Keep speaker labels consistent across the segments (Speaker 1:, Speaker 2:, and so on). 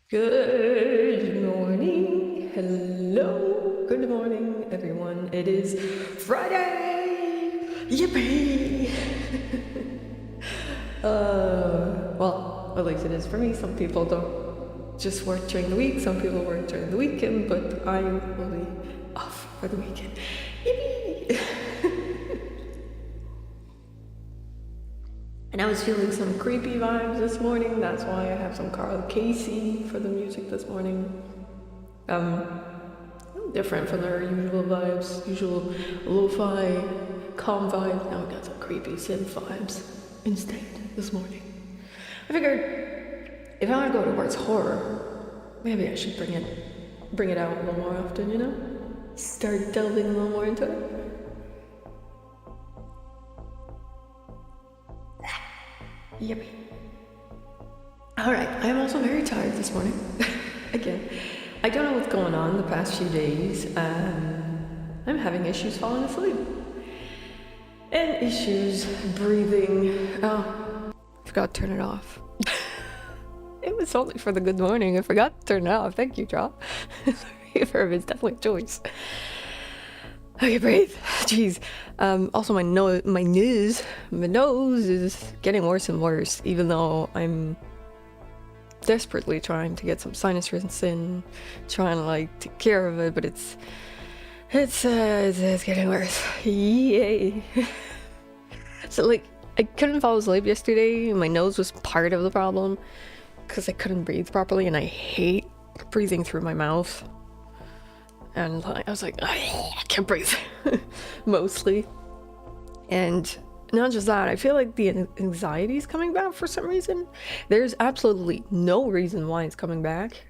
Speaker 1: Good morning. Hello. Good morning, everyone. It is Friday. Yippee! well, at least it is for me. Some people don't just work during the week. Some people work during the weekend, but I will be off for the weekend. Yippee! And I was feeling some creepy vibes this morning. That's why I have some Carl Casey for the music this morning. Different from their usual vibes, usual lo-fi, calm vibes. Now we got some creepy synth vibes instead this morning. I figured if I want to go towards horror, maybe I should bring it out a little more often, you know? Start delving a little more into it. Yippee. Alright, I am also very tired this morning. Again, I don't know what's going on the past few days. I'm having issues falling asleep. And issues breathing. Oh, I forgot to turn it off. It was only for the good morning. I forgot to turn it off. Thank you, Drop. Reverb is definitely a choice. Okay, breathe. Jeez. Also, my nose is getting worse and worse, even though I'm desperately trying to get some sinus rinse in, trying to like take care of it, but it's getting worse. Yay. So like, I couldn't fall asleep yesterday. My nose was part of the problem because I couldn't breathe properly, and I hate breathing through my mouth. And I was like, I can't breathe, mostly. And not just that, I feel like the anxiety is coming back for some reason. There's absolutely no reason why it's coming back.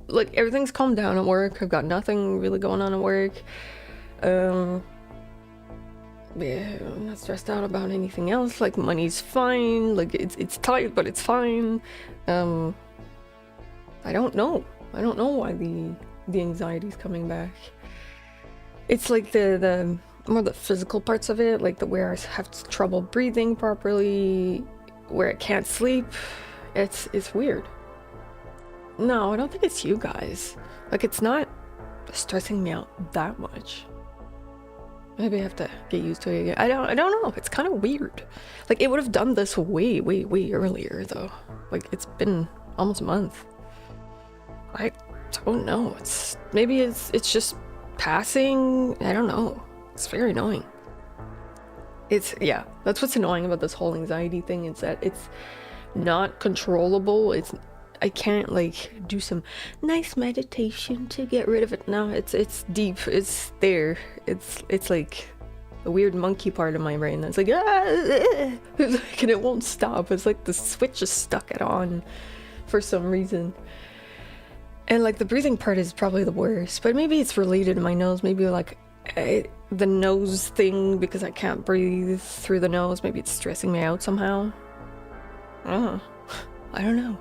Speaker 1: Like, everything's calmed down at work. I've got nothing really going on at work. Yeah, I'm not stressed out about anything else. Like, money's fine. Like, it's tight, but it's fine. I don't know. I don't know why the anxiety's coming back. It's like the more the physical parts of it, like where I have trouble breathing properly, where I can't sleep. It's weird. No, I don't think it's you guys. Like, it's not stressing me out that much. Maybe I have to get used to it again. I don't know. It's kind of weird. Like, it would have done this way earlier though. Like, it's been almost a month. I don't know. Maybe it's just passing. I don't know. It's very annoying. Yeah, that's what's annoying about this whole anxiety thing, is that it's not controllable. I can't like do some nice meditation to get rid of it. No, it's deep. It's there. It's like a weird monkey part of my brain that's like, and it won't stop. It's like the switch is stuck it on for some reason. And like the breathing part is probably the worst, but maybe it's related to my nose. Maybe like the nose thing, because I can't breathe through the nose. Maybe it's stressing me out somehow. I don't know.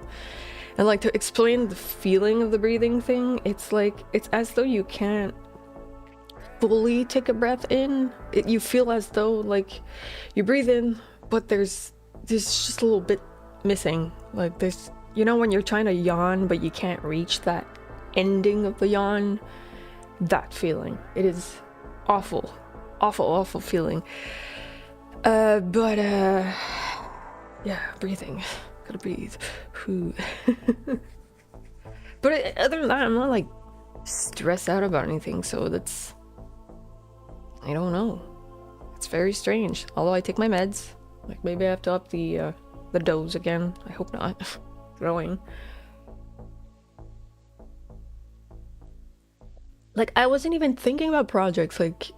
Speaker 1: And like, to explain the feeling of the breathing thing, it's like, it's as though you can't fully take a breath in. You feel as though like you breathe in, but there's just a little bit missing. Like, there's, you know, when you're trying to yawn but you can't reach that ending of the yawn, that feeling. It is awful feeling. But yeah, breathing. Gotta breathe. But other than that, I'm not like stressed out about anything, so I don't know. It's very strange. Although I take my meds. Like, maybe I have to up the dose again. I hope not. Growing. Like, I wasn't even thinking about projects. Like,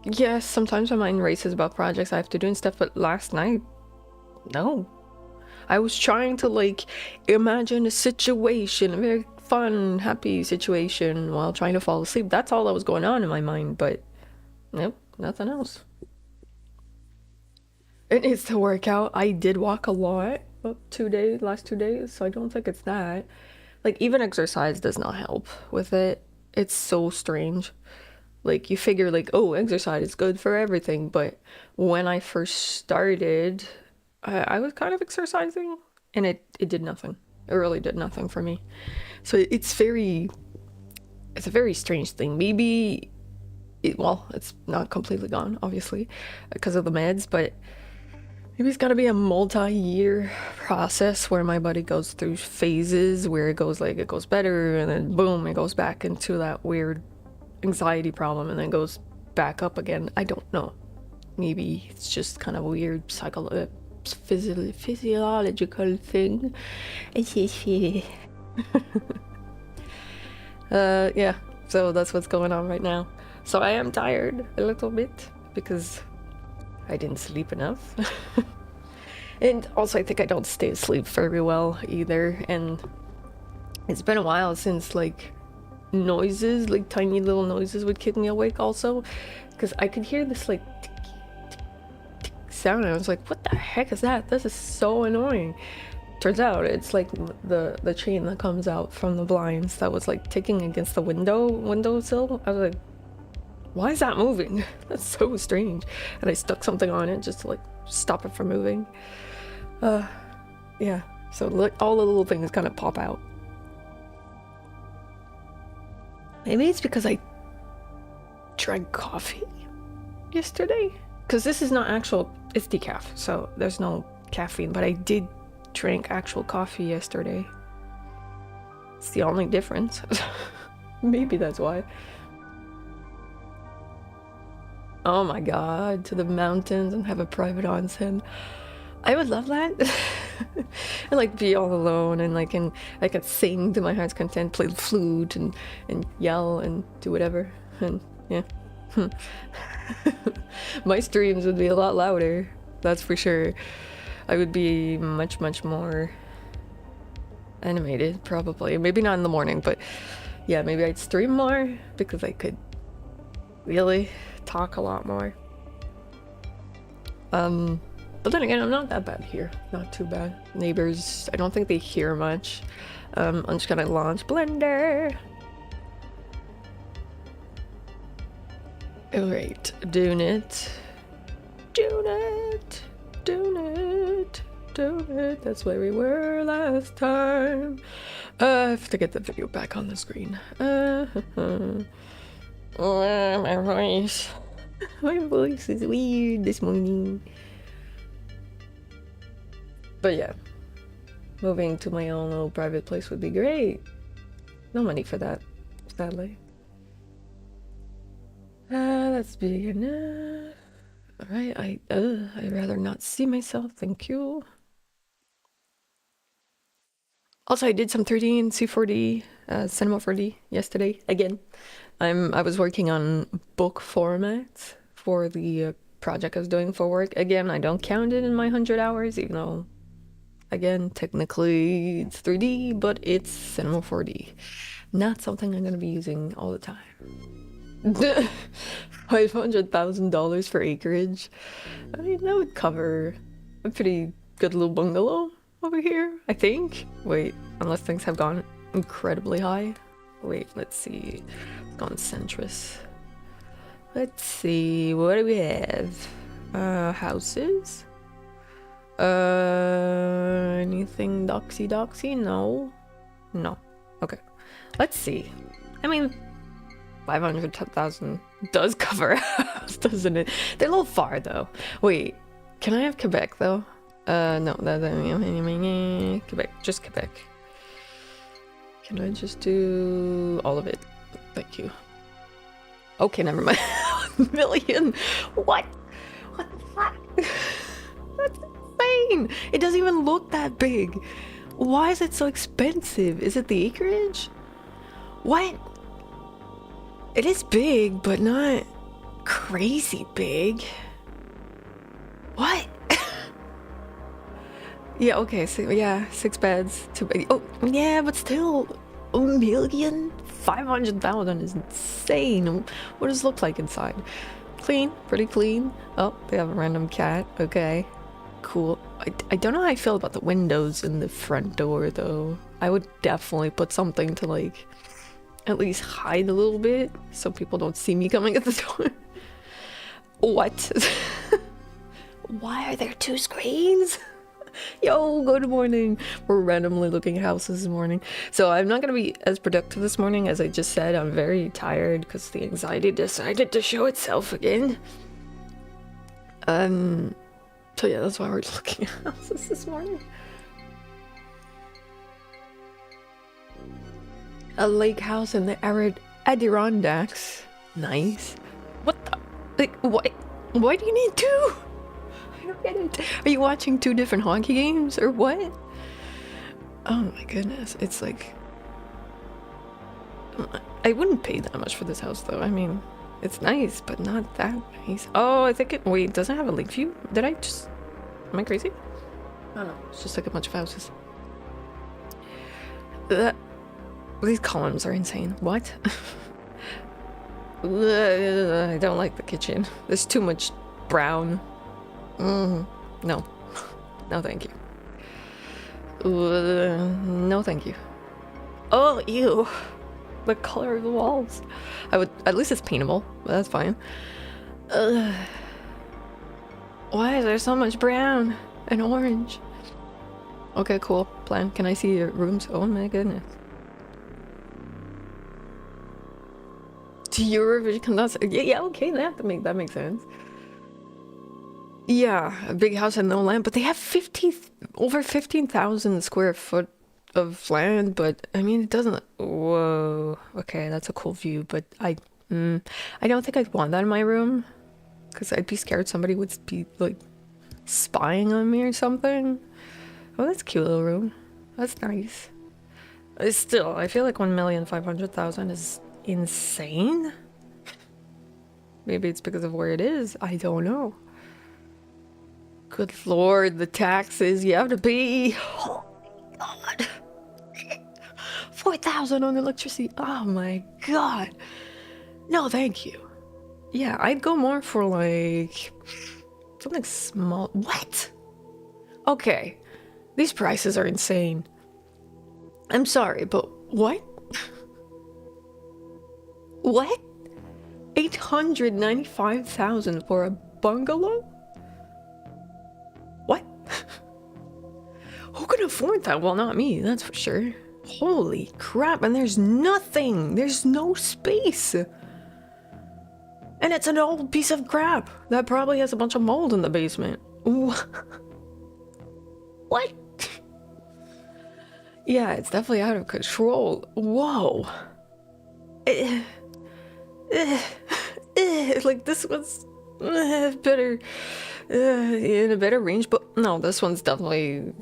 Speaker 1: yes, sometimes my mind races about projects I have to do and stuff, but last night, no. I was trying to like imagine a situation, a very fun, happy situation, while trying to fall asleep. That's all that was going on in my mind, but nope, nothing else. It needs to work out. I did walk a lot last 2 days, so I don't think it's that. Like, even exercise does not help with it. It's so strange. Like, you figure like, oh, exercise is good for everything, but when I first started, I was kind of exercising, and it did nothing. It really did nothing for me. So it's a very strange thing. Maybe well, it's not completely gone, obviously, because of the meds, but maybe it's got to be a multi-year process where my body goes through phases where it goes better, and then boom, it goes back into that weird anxiety problem, and then goes back up again. I don't know. Maybe it's just kind of weird physiological thing. Yeah, so that's what's going on right now. So I am tired a little bit because I didn't sleep enough. And also I think I don't stay asleep very well either, and it's been a while since like noises, like tiny little noises would keep me awake also, because I could hear this like tick, tick, tick sound, and I was like, what the heck is that? This is so annoying. Turns out it's like the chain that comes out from the blinds that was like ticking against the windowsill. I was like, why is that moving? That's so strange. And I stuck something on it just to like stop it from moving. Yeah, so all the little things kind of pop out. Maybe it's because I drank coffee yesterday, because this is not actual, it's decaf, so there's no caffeine, but I did drink actual coffee yesterday. It's the only difference. Maybe that's why. Oh my god, to the mountains and have a private onsen. I would love that. And like be all alone, and like, and I could sing to my heart's content, play the flute and yell and do whatever. And yeah. My streams would be a lot louder, that's for sure. I would be much more animated, probably. Maybe not in the morning, but yeah, maybe I'd stream more because I could really talk a lot more. But then again, I'm not that bad here. Not too bad. Neighbors, I don't think they hear much. I'm just gonna launch Blender. Alright, doing it. That's where we were last time. I have to get the video back on the screen. My voice. My voice is weird this morning. But yeah, moving to my own little private place would be great. No money for that, sadly. That's big enough. Alright, I'd rather not see myself, thank you. Also, I did some 3D and C4D, Cinema 4D yesterday, again. I was working on book formats for the project I was doing for work. Again, I don't count it in my 100 hours, even though, again, technically it's 3D, but it's Cinema 4D. Not something I'm gonna be using all the time. $500,000 for acreage. I mean, that would cover a pretty good little bungalow over here, I think. Wait, unless things have gone incredibly high. Wait, let's see. It's gone centrist. Let's see, what do we have? Houses? Anything doxy? No. Okay. Let's see. I mean, 500,000 does cover a house, doesn't it? They're a little far though. Wait, can I have Quebec though? No, Quebec, just Quebec. Can I just do all of it? Thank you. Okay, never mind. 1 million? What? What the fuck? That's insane! It doesn't even look that big. Why is it so expensive? Is it the acreage? What? It is big, but not crazy big. What? Yeah, okay, so yeah, 6 beds, 2 beds. Oh, yeah, but still, 1,500,000 is insane. What does it look like inside? Clean, pretty clean. Oh, they have a random cat. Okay, cool. I don't know how I feel about the windows in the front door, though. I would definitely put something to, like, at least hide a little bit so people don't see me coming at the door. What? Why are there 2 screens? Yo, good morning. We're randomly looking at houses this morning. So I'm not going to be as productive this morning as I just said. I'm very tired because the anxiety decided to show itself again. So yeah, that's why we're looking at houses this morning. A lake house in the arid Adirondacks. Nice. What the? Like, why do you need two? I don't get it. Are you watching two different hockey games or what? Oh my goodness. It's like... I wouldn't pay that much for this house though. I mean, it's nice, but not that nice. Oh, I think it... Wait, doesn't it have a lake view? Did I just... Am I crazy? I don't know. It's just like a bunch of houses. These columns are insane. What? I don't like the kitchen. There's too much brown. No. No, thank you. No, thank you. Oh, ew. The color of the walls. I would... At least it's paintable, but that's fine. Why is there so much brown and orange? Okay, cool. Plan. Can I see your rooms? Oh my goodness. To Eurovision, that's... Yeah, okay, that makes sense. Yeah, a big house and no land, but they have over 15,000 square foot of land, but I mean, it doesn't... Whoa. Okay, that's a cool view, but I don't think I'd want that in my room, because I'd be scared somebody would be, like, spying on me or something. Oh, that's a cute little room. That's nice. Still, I feel like 1,500,000 is insane. Maybe it's because of where it is. I don't know. Good lord, the taxes you have to pay. Oh my god. 4,000 on electricity. Oh my god. No, thank you. Yeah, I'd go more for like something small. What? Okay. These prices are insane. I'm sorry, but what? What? 895,000 for a bungalow? What? Who can afford that? Well, not me, that's for sure. Holy crap, and there's nothing. There's no space. And it's an old piece of crap that probably has a bunch of mold in the basement. Ooh. What? Yeah, it's definitely out of control. Whoa. Like this was better in a better range, but no, this one's definitely...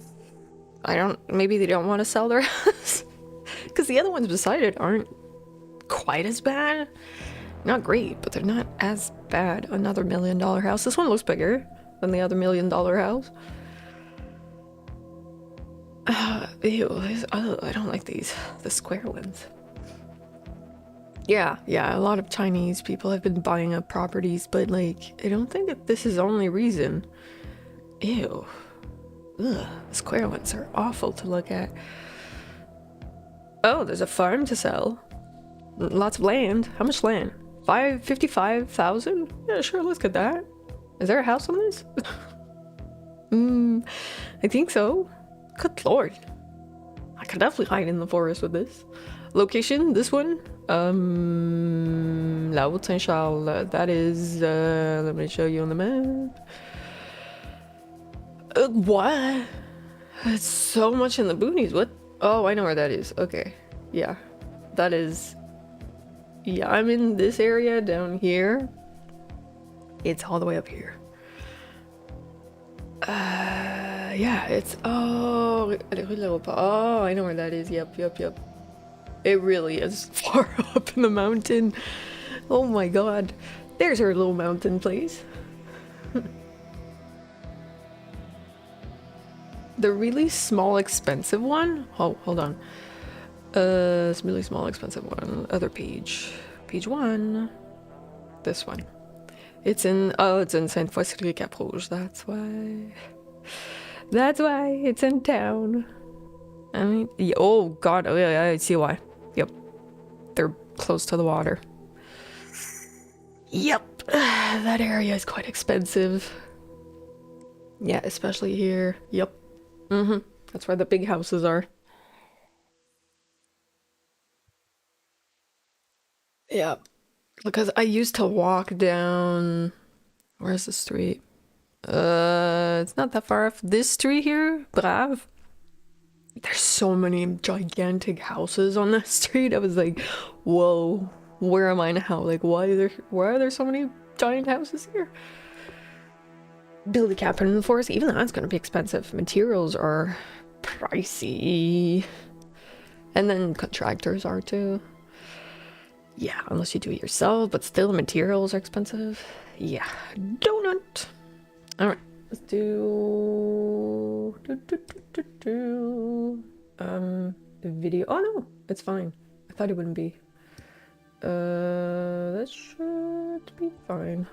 Speaker 1: maybe they don't want to sell their house because the other ones beside it aren't quite as bad. Not great, but they're not as bad. Another $1 million house. This one looks bigger than the other $1 million house. Ew, I don't like these, the square ones. Yeah, a lot of Chinese people have been buying up properties, but like, I don't think that this is the only reason. Ew. Ugh, the square ones are awful to look at. Oh, there's a farm to sell. Lots of land. How much land? 55,000? Yeah, sure, let's get that. Is there a house on this? I think so. Good lord. I could definitely hide in the forest with this. Location, this one. La Haute Saint Charles. That is, let me show you on the map. What? It's so much in the boonies. What? Oh, I know where that is. Okay. Yeah. That is... Yeah, I'm in this area down here. It's all the way up here. Yeah, it's... Oh, I know where that is. Yep. It really is far up in the mountain. Oh my god. There's our little mountain place. The really small, expensive one? Oh, hold on. It's really small, expensive one. Other page. Page 1. This one. It's in... Oh, it's in Sainte-Foy-sur-Cap-Rouge. That's why. That's why it's in town. I mean... Oh, God. Oh, yeah, I see why. Yep. They're close to the water. Yep. That area is quite expensive. Yeah, especially here. Yep. Mm-hmm. That's where the big houses are. Yeah. Because I used to walk down. Where's the street? It's not that far off. This street here, Brave. There's so many gigantic houses on that street. I was like, whoa, where am I now? Like, why are there so many giant houses here? Build a cabin in the forest, even that's gonna be expensive. Materials are pricey. And then contractors are too. Yeah, unless you do it yourself, but still the materials are expensive. Yeah, donut. All right, let's do video. Oh no, it's fine. I thought it wouldn't be. That should be fine.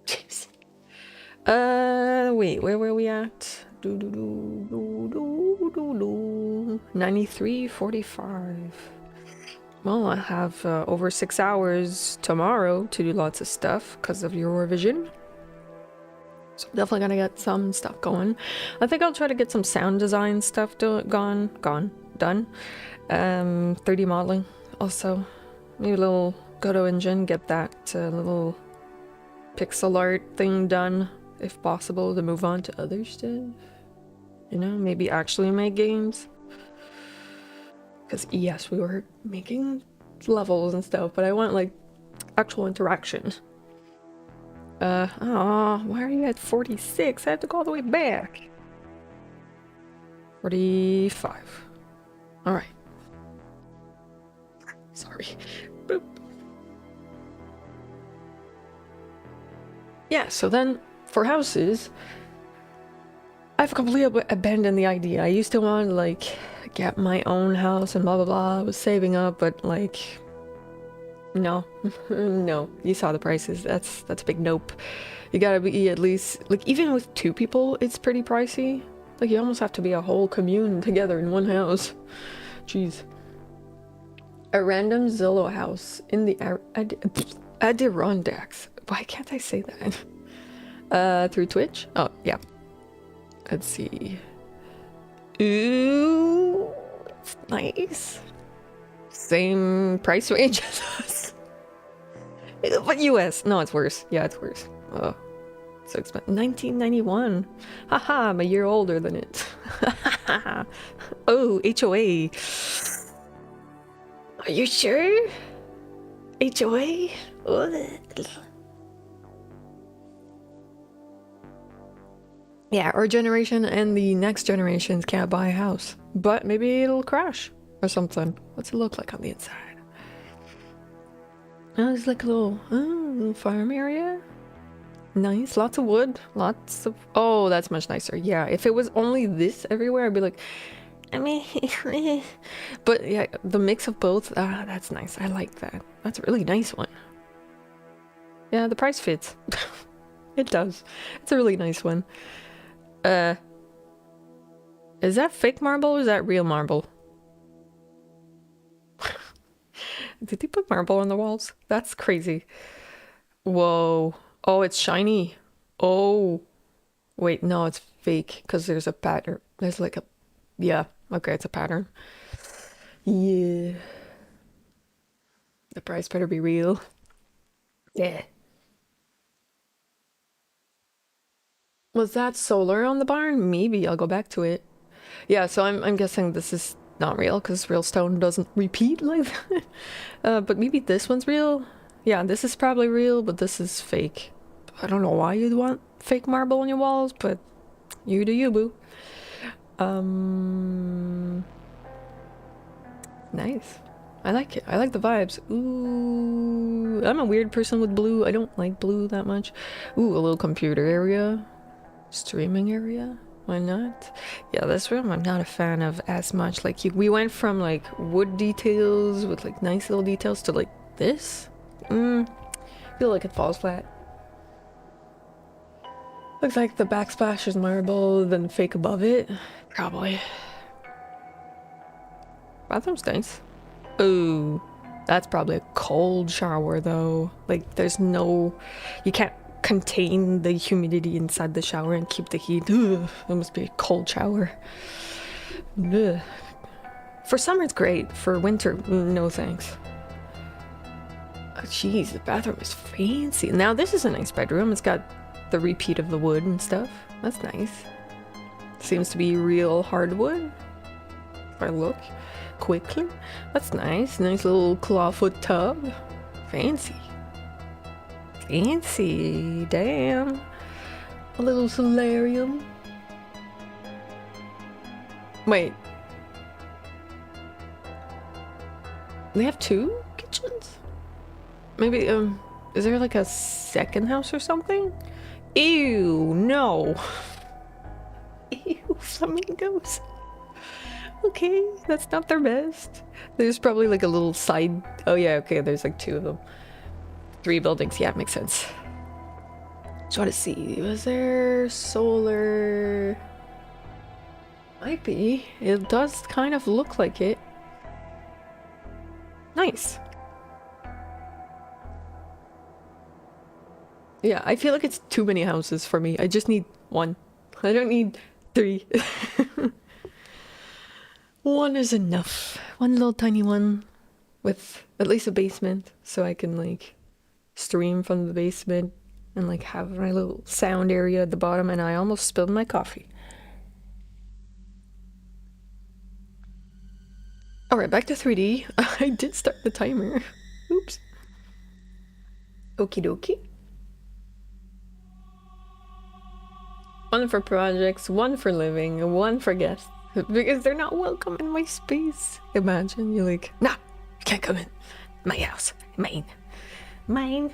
Speaker 1: Jeez. Wait, where were we at? 93:45. Well, I have over 6 hours tomorrow to do lots of stuff because of Eurovision. So I'm definitely gonna get some stuff going. I think I'll try to get some sound design stuff done. 3D modeling also. Maybe a little Godot engine, get that little pixel art thing done if possible to move on to other stuff. You know, maybe actually make games. Because yes, we were making levels and stuff, but I want like actual interaction. Why are you at 46? I have to go all the way back. 45. All right. Sorry. Boop. Yeah, so then for houses, I've completely abandoned the idea. I used to want to like get my own house and blah blah blah. I was saving up, but like no. No. You saw the prices. That's a big nope. You gotta be at least like even with 2 people it's pretty pricey. Like you almost have to be a whole commune together in one house. Jeez. A random Zillow house in the Adirondacks. Why can't I say that? Through Twitch? Oh, yeah. Let's see. Ooh, it's nice. Same price range as us. But US. No, it's worse. Yeah, it's worse. Oh, so expensive. 1991. Haha, I'm a year older than it. Oh, HOA. Are you sure? HOA? Yeah, our generation and the next generations can't buy a house. But maybe it'll crash or something. What's it look like on the inside? Oh, it's like a little farm area. Nice, lots of wood, lots of... Oh, that's much nicer. Yeah, if it was only this everywhere, I'd be like... I mean... But yeah, the mix of both, that's nice. I like that. That's a really nice one. Yeah, the price fits. It does. It's a really nice one. Is that fake marble or is that real marble? Did they put marble on the walls? That's crazy. Whoa. Oh, it's shiny. Oh. Wait, no, it's fake because there's a pattern. There's like a... Yeah, okay, it's a pattern. Yeah. The price better be real. Yeah. Was that solar on the barn? Maybe I'll go back to it. Yeah, so I'm guessing this is not real because real stone doesn't repeat like that. But maybe this one's real. Yeah, this is probably real, but this is fake. I don't know why you'd want fake marble on your walls, but you do you, boo. Nice. I like it. I like the vibes. Ooh, I'm a weird person with blue. I don't like blue that much. Ooh, a little computer area. Streaming area. Why not? Yeah, this room I'm not a fan of as much. Like we went from like wood details with like nice little details to like this. I feel like it falls flat. Looks like the backsplash is marble, then fake above it. Probably. Bathroom's nice. Ooh. That's probably a cold shower though. Like there's no, you can't contain the humidity inside the shower and keep the heat. Ugh, it must be a cold shower. Ugh. For summer it's great. For winter, no thanks. Oh, jeez, the bathroom is fancy. Now this is a nice bedroom. It's got the repeat of the wood and stuff. That's nice. Seems to be real hardwood. If I look quickly. That's nice. Nice little clawfoot tub. Fancy. Fancy. Damn. A little solarium. Wait. They have two kitchens? Maybe, is there like a second house or something? Ew, no. Ew, flamingos. Okay, that's not their best. There's probably like a little side... Oh yeah, okay, there's like two of them. 3 buildings, yeah, makes sense. Try to see, was there solar... Might be. It does kind of look like it. Nice. Yeah, I feel like it's too many houses for me. I just need 1. I don't need 3. 1 is enough. 1 little tiny one with at least a basement so I can like stream from the basement and like have my little sound area at the bottom. And I almost spilled my coffee. Alright, back to 3D. I did start the timer. Oops. Okie dokie. 1 for projects, 1 for living, 1 for guests. Because they're not welcome in my space. Imagine you're like, nah, you can't come in. My house. Mine. Mine.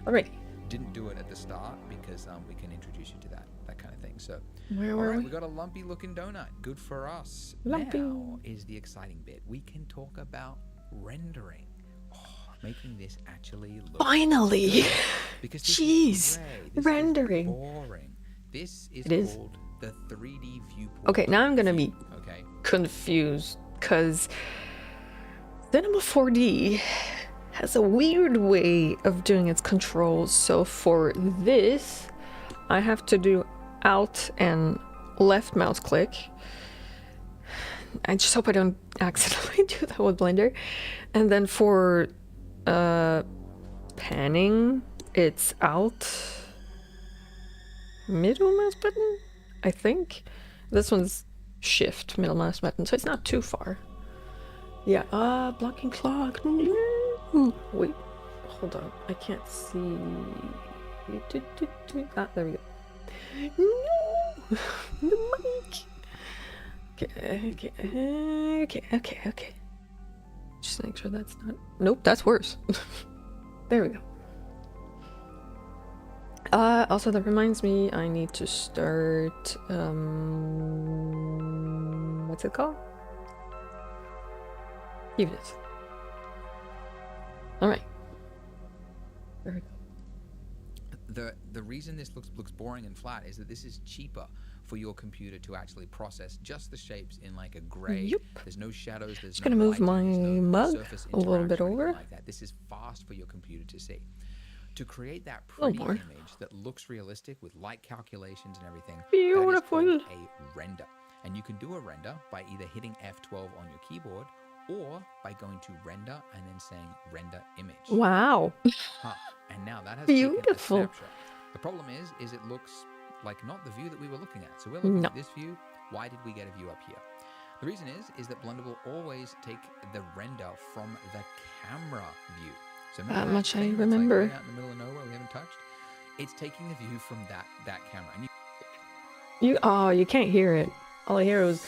Speaker 1: Alrighty.
Speaker 2: Didn't do it at the start because we can introduce you to that kind of thing. So,
Speaker 1: where were we?
Speaker 2: We got a lumpy looking donut. Good for us.
Speaker 1: Lumpy.
Speaker 2: Now is the exciting bit. We can talk about rendering. Making this actually look
Speaker 1: finally
Speaker 2: good. Because
Speaker 1: jeez, rendering.
Speaker 2: Boring. This is called the 3D viewport.
Speaker 1: Okay, now I'm gonna be confused because Cinema 4D has a weird way of doing its controls. So for this, I have to do Alt and left mouse click. I just hope I don't accidentally do that with Blender. And then for panning, it's Alt middle mouse button, I think. This one's Shift middle mouse button, so it's not too far. Yeah, blocking clock. No. Wait, hold on, I can't see. Ah, there we go. No, the mic. Okay. Just make sure that's not... Nope, that's worse. There we go. Also, that reminds me, I need to start... what's it called? Units. Alright. There we go.
Speaker 2: The reason this looks boring and flat is that this is cheaper for your computer to actually process just the shapes in like a gray.
Speaker 1: Yep.
Speaker 2: There's no shadows. There's
Speaker 1: just
Speaker 2: no
Speaker 1: gonna move my
Speaker 2: mug
Speaker 1: a little bit over.
Speaker 2: Like that. This is fast for your computer to see. To create that pretty image that looks realistic with light calculations and everything,
Speaker 1: beautiful.
Speaker 2: that is called a render. And you can do a render by either hitting F12 on your keyboard or by going to render and then saying render image.
Speaker 1: Wow.
Speaker 2: And now that has
Speaker 1: beautiful.
Speaker 2: Taken a snapshot. The problem is it looks like not the view that we were looking at. So we're looking at this view. Why did we get a view up here? The reason is that Blender will always take the render from the camera view. So
Speaker 1: that much I remember.
Speaker 2: Like out in the middle of nowhere we haven't touched. It's taking the view from that camera. And
Speaker 1: you can't hear it. All I hear was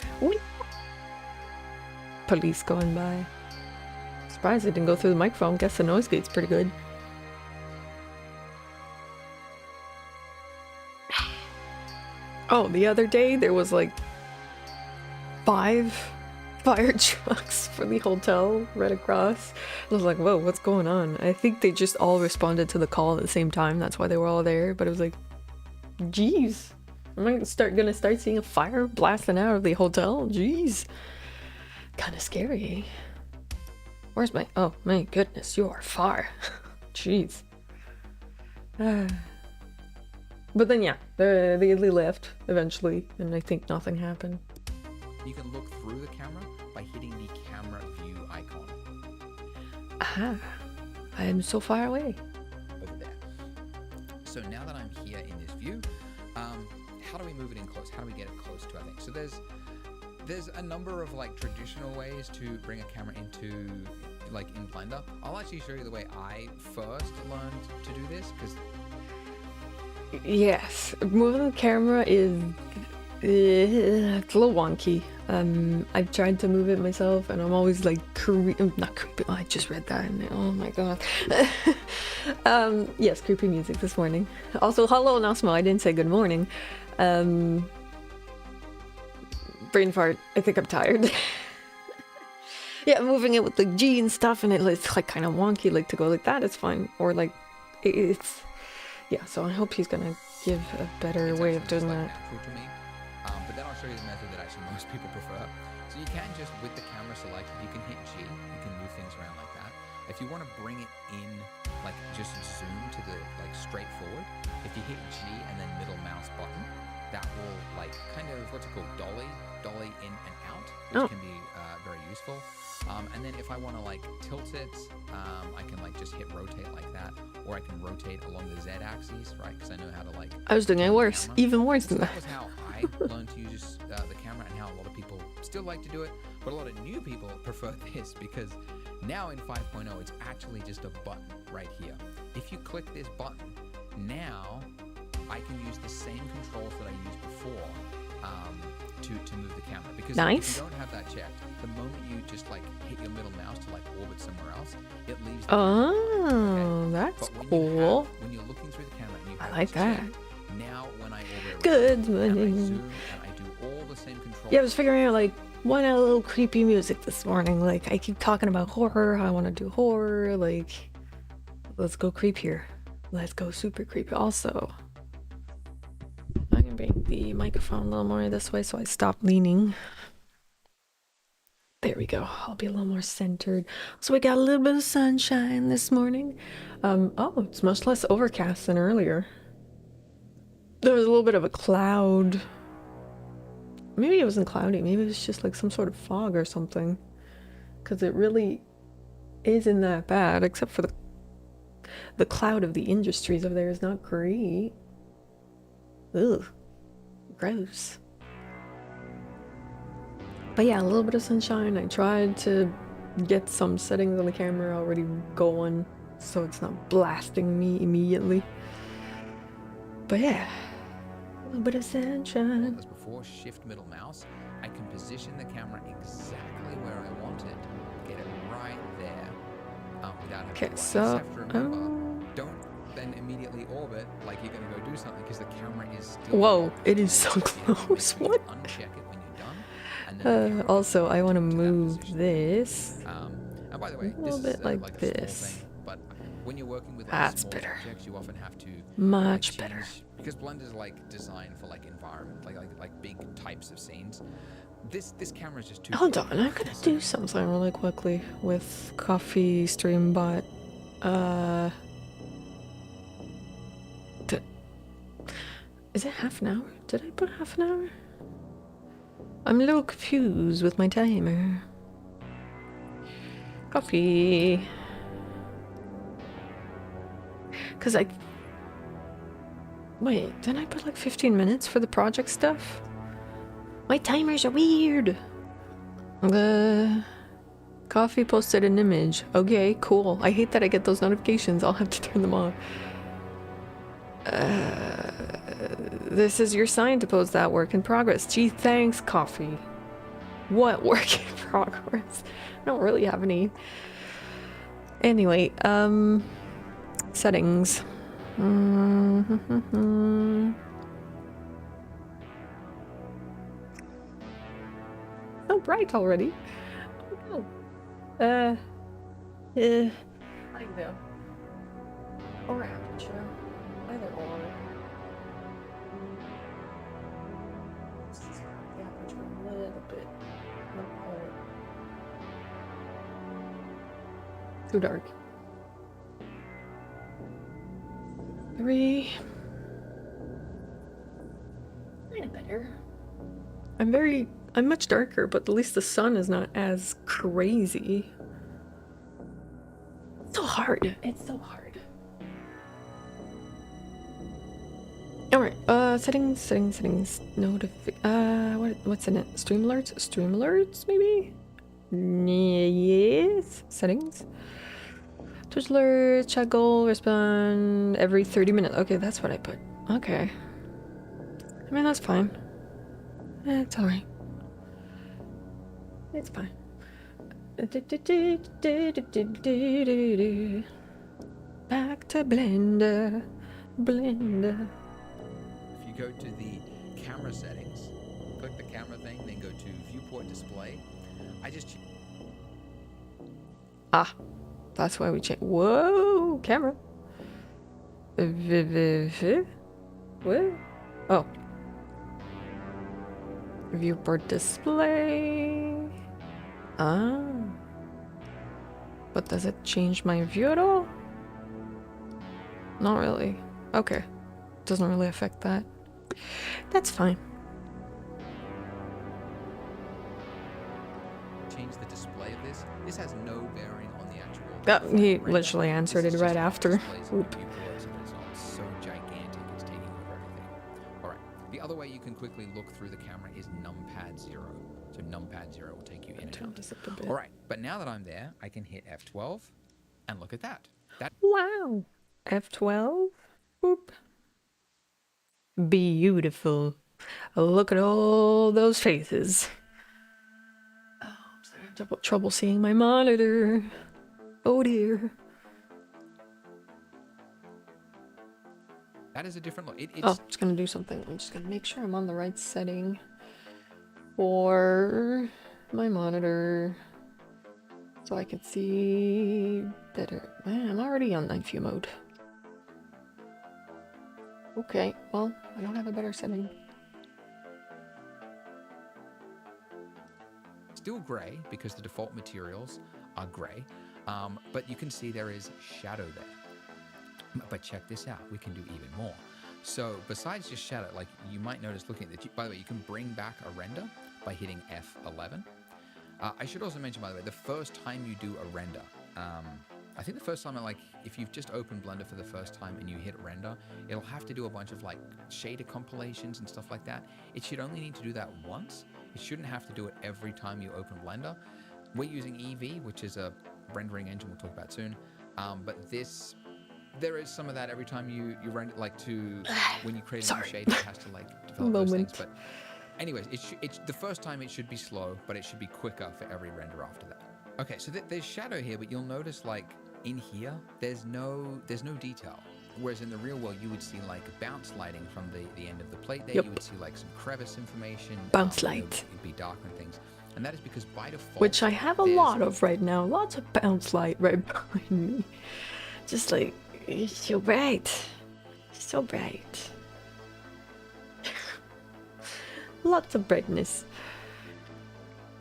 Speaker 1: police going by. Surprised it didn't go through the microphone. Guess the noise gate's pretty good. Oh, the other day there was like 5 fire trucks for the hotel right across. I was like, whoa, what's going on? I think they just all responded to the call at the same time. That's why they were all there. But it was like, geez, am I gonna start seeing a fire blasting out of the hotel? Jeez, kind of scary. Where's my... Oh, my goodness, you are far. Jeez. But then, yeah, they left eventually, and I think nothing happened.
Speaker 2: You can look through the camera by hitting the camera view icon.
Speaker 1: Aha. I am so far away.
Speaker 2: Over there. So now that I'm here in this view, how do we move it in close? How do we get it close to our thing? So there's a number of like traditional ways to bring a camera into like in Blender. I'll actually show you the way I first learned to do this, because
Speaker 1: yes, moving the camera is it's a little wonky. I've tried to move it myself, and I'm always like not creepy. Oh, I just read that, and oh my god. Yes, creepy music this morning. Also, hello, Nasmo. I didn't say good morning. Brain fart. I think I'm tired. Yeah, moving it with the G and stuff, and it's like kind of wonky. Like to go like that is fine, or like it's yeah. So I hope he's gonna give a better way of doing that.
Speaker 2: Natural to me. But then I'll show you the method that actually most people prefer. So you can just, with the camera selected, you can hit G, you can move things around like that. If you want to bring it in, like just zoom to the, like straight forward, if you hit G and then middle mouse button, that will like kind of, what's it called, dolly in and out, which can be very useful. And then if I want to like tilt it, I can like just hit rotate like that, or I can rotate along the Z axis, right? Because I know how to like.
Speaker 1: I was doing it worse, even worse than that.
Speaker 2: That was how I learned to use the camera, and how a lot of people still like to do it, but a lot of new people prefer this, because now in 5.0 it's actually just a button right here. If you click this button, now I can use the same controls that I used before to move the camera, because if you don't have that checked, the moment you just like hit your middle mouse to like orbit somewhere else, it leaves the camera. Okay?
Speaker 1: That's
Speaker 2: but
Speaker 1: cool.
Speaker 2: When you're looking through the camera and you have
Speaker 1: I like that.
Speaker 2: checked, now when I orbit
Speaker 1: Good
Speaker 2: around, and
Speaker 1: morning.
Speaker 2: I zoom and I do all the same controls.
Speaker 1: Yeah, I was figuring out like why not a little creepy music this morning. Like I keep talking about horror. I want to do horror. Like let's go creepier. Let's go super creepy. Also, I can bring the microphone a little more this way so I stop leaning. There we go. I'll be a little more centered. So we got a little bit of sunshine this morning. Oh, it's much less overcast than earlier. There was a little bit of a cloud. Maybe it wasn't cloudy. Maybe it was just like some sort of fog or something. Because it really isn't that bad, except for the cloud of the industries over there is not great. Ugh. Gross. But yeah, a little bit of sunshine. I tried to get some settings on the camera already going so it's not blasting me immediately. But yeah, a little bit of sunshine.
Speaker 2: As before, shift middle mouse, I can position the camera exactly where I want it. Get it right there. Without having to
Speaker 1: Okay, so
Speaker 2: have to remember, don't then immediately orbit like you're going to go do something, because the camera is still.
Speaker 1: Whoa, it is so close. What?
Speaker 2: Uncheck it when you're done. And then
Speaker 1: also, I want to move this
Speaker 2: and by the way,
Speaker 1: a little
Speaker 2: this
Speaker 1: bit
Speaker 2: is
Speaker 1: like
Speaker 2: a small
Speaker 1: this.
Speaker 2: thing, but when you're working with like
Speaker 1: That's
Speaker 2: small
Speaker 1: better.
Speaker 2: objects, you often have to
Speaker 1: Much
Speaker 2: like,
Speaker 1: better.
Speaker 2: change, because Blender is like designed for like environment, like big types of scenes. This camera is just too.
Speaker 1: Hold on, I'm gonna do something really quickly with Coffee Streambot. Is it half an hour? Did I put half an hour? I'm a little confused with my timer. Coffee. Cause wait, didn't I put like 15 minutes for the project stuff? My timers are weird. Coffee posted an image. Okay, cool. I hate that I get those notifications. I'll have to turn them off. This is your sign to post that work in progress. Gee, thanks, Coffee. What work in progress? I don't really have any. Anyway, settings. So bright already. Oh no. I know. Or aperture. Either or. The aperture a little bit. Too dark. 3. Kind of better. I'm much darker, but at least the sun is not as crazy. It's so hard. It's so hard. Alright, settings, what's in it? Streamlabs, maybe? Yes, settings. Twitch alerts, chat goal, respond every 30 minutes. Okay, that's what I put. Okay. I mean, that's fine. It's alright. It's fine. Back to Blender.
Speaker 2: If you go to the camera settings, click the camera thing, then go to viewport display.
Speaker 1: That's why we change. Whoa, camera. What? Oh. Viewport display. Ah. But does it change my view at all? Not really. Okay. Doesn't really affect that. That's fine.
Speaker 2: Change the display of this. This has no bearing on the actual.
Speaker 1: He literally answered it right after. Oop.
Speaker 2: It's not so gigantic, it's taking over everything. Alright. The other way you can quickly look through the camera is numpad 0. So numpad 0 will take you in and out. Alright, but now that I'm there, I can hit F12 and look at that.
Speaker 1: Wow. F12. Boop. Beautiful. Look at all those faces. Oh, I'm sorry. I have trouble seeing my monitor. Oh dear.
Speaker 2: That is a different look.
Speaker 1: I'm just gonna do something. I'm just gonna make sure I'm on the right setting for my monitor so I can see better. Man, I'm already on night view mode. Okay, well, I don't have a better setting.
Speaker 2: Still gray because the default materials are gray, but you can see there is shadow there. But check this out, we can do even more. So besides just shadow, like you might notice looking at it, by the way, you can bring back a render by hitting F11. I should also mention, by the way, the first time you do a render, I think the first time, if you've just opened Blender for the first time and you hit render, it'll have to do a bunch of shader compilations and stuff like that. It should only need to do that once. It shouldn't have to do it every time you open Blender. We're using Eevee, which is a rendering engine we'll talk about soon. But there is some of that every time you render, when you create a new shader, it has to develop those things. But anyways, it's the first time it should be slow, but it should be quicker for every render after that. Okay, so there's shadow here, but you'll notice in here, there's no detail. Whereas in the real world, you would see bounce lighting from the end of the plate there. Yep. You would see some crevice information.
Speaker 1: Bounce light.
Speaker 2: It'd be darker and things. And that is because by default...
Speaker 1: Which I have a lot of right now. Lots of bounce light right behind me. Just it's so bright. So bright. Lots of brightness.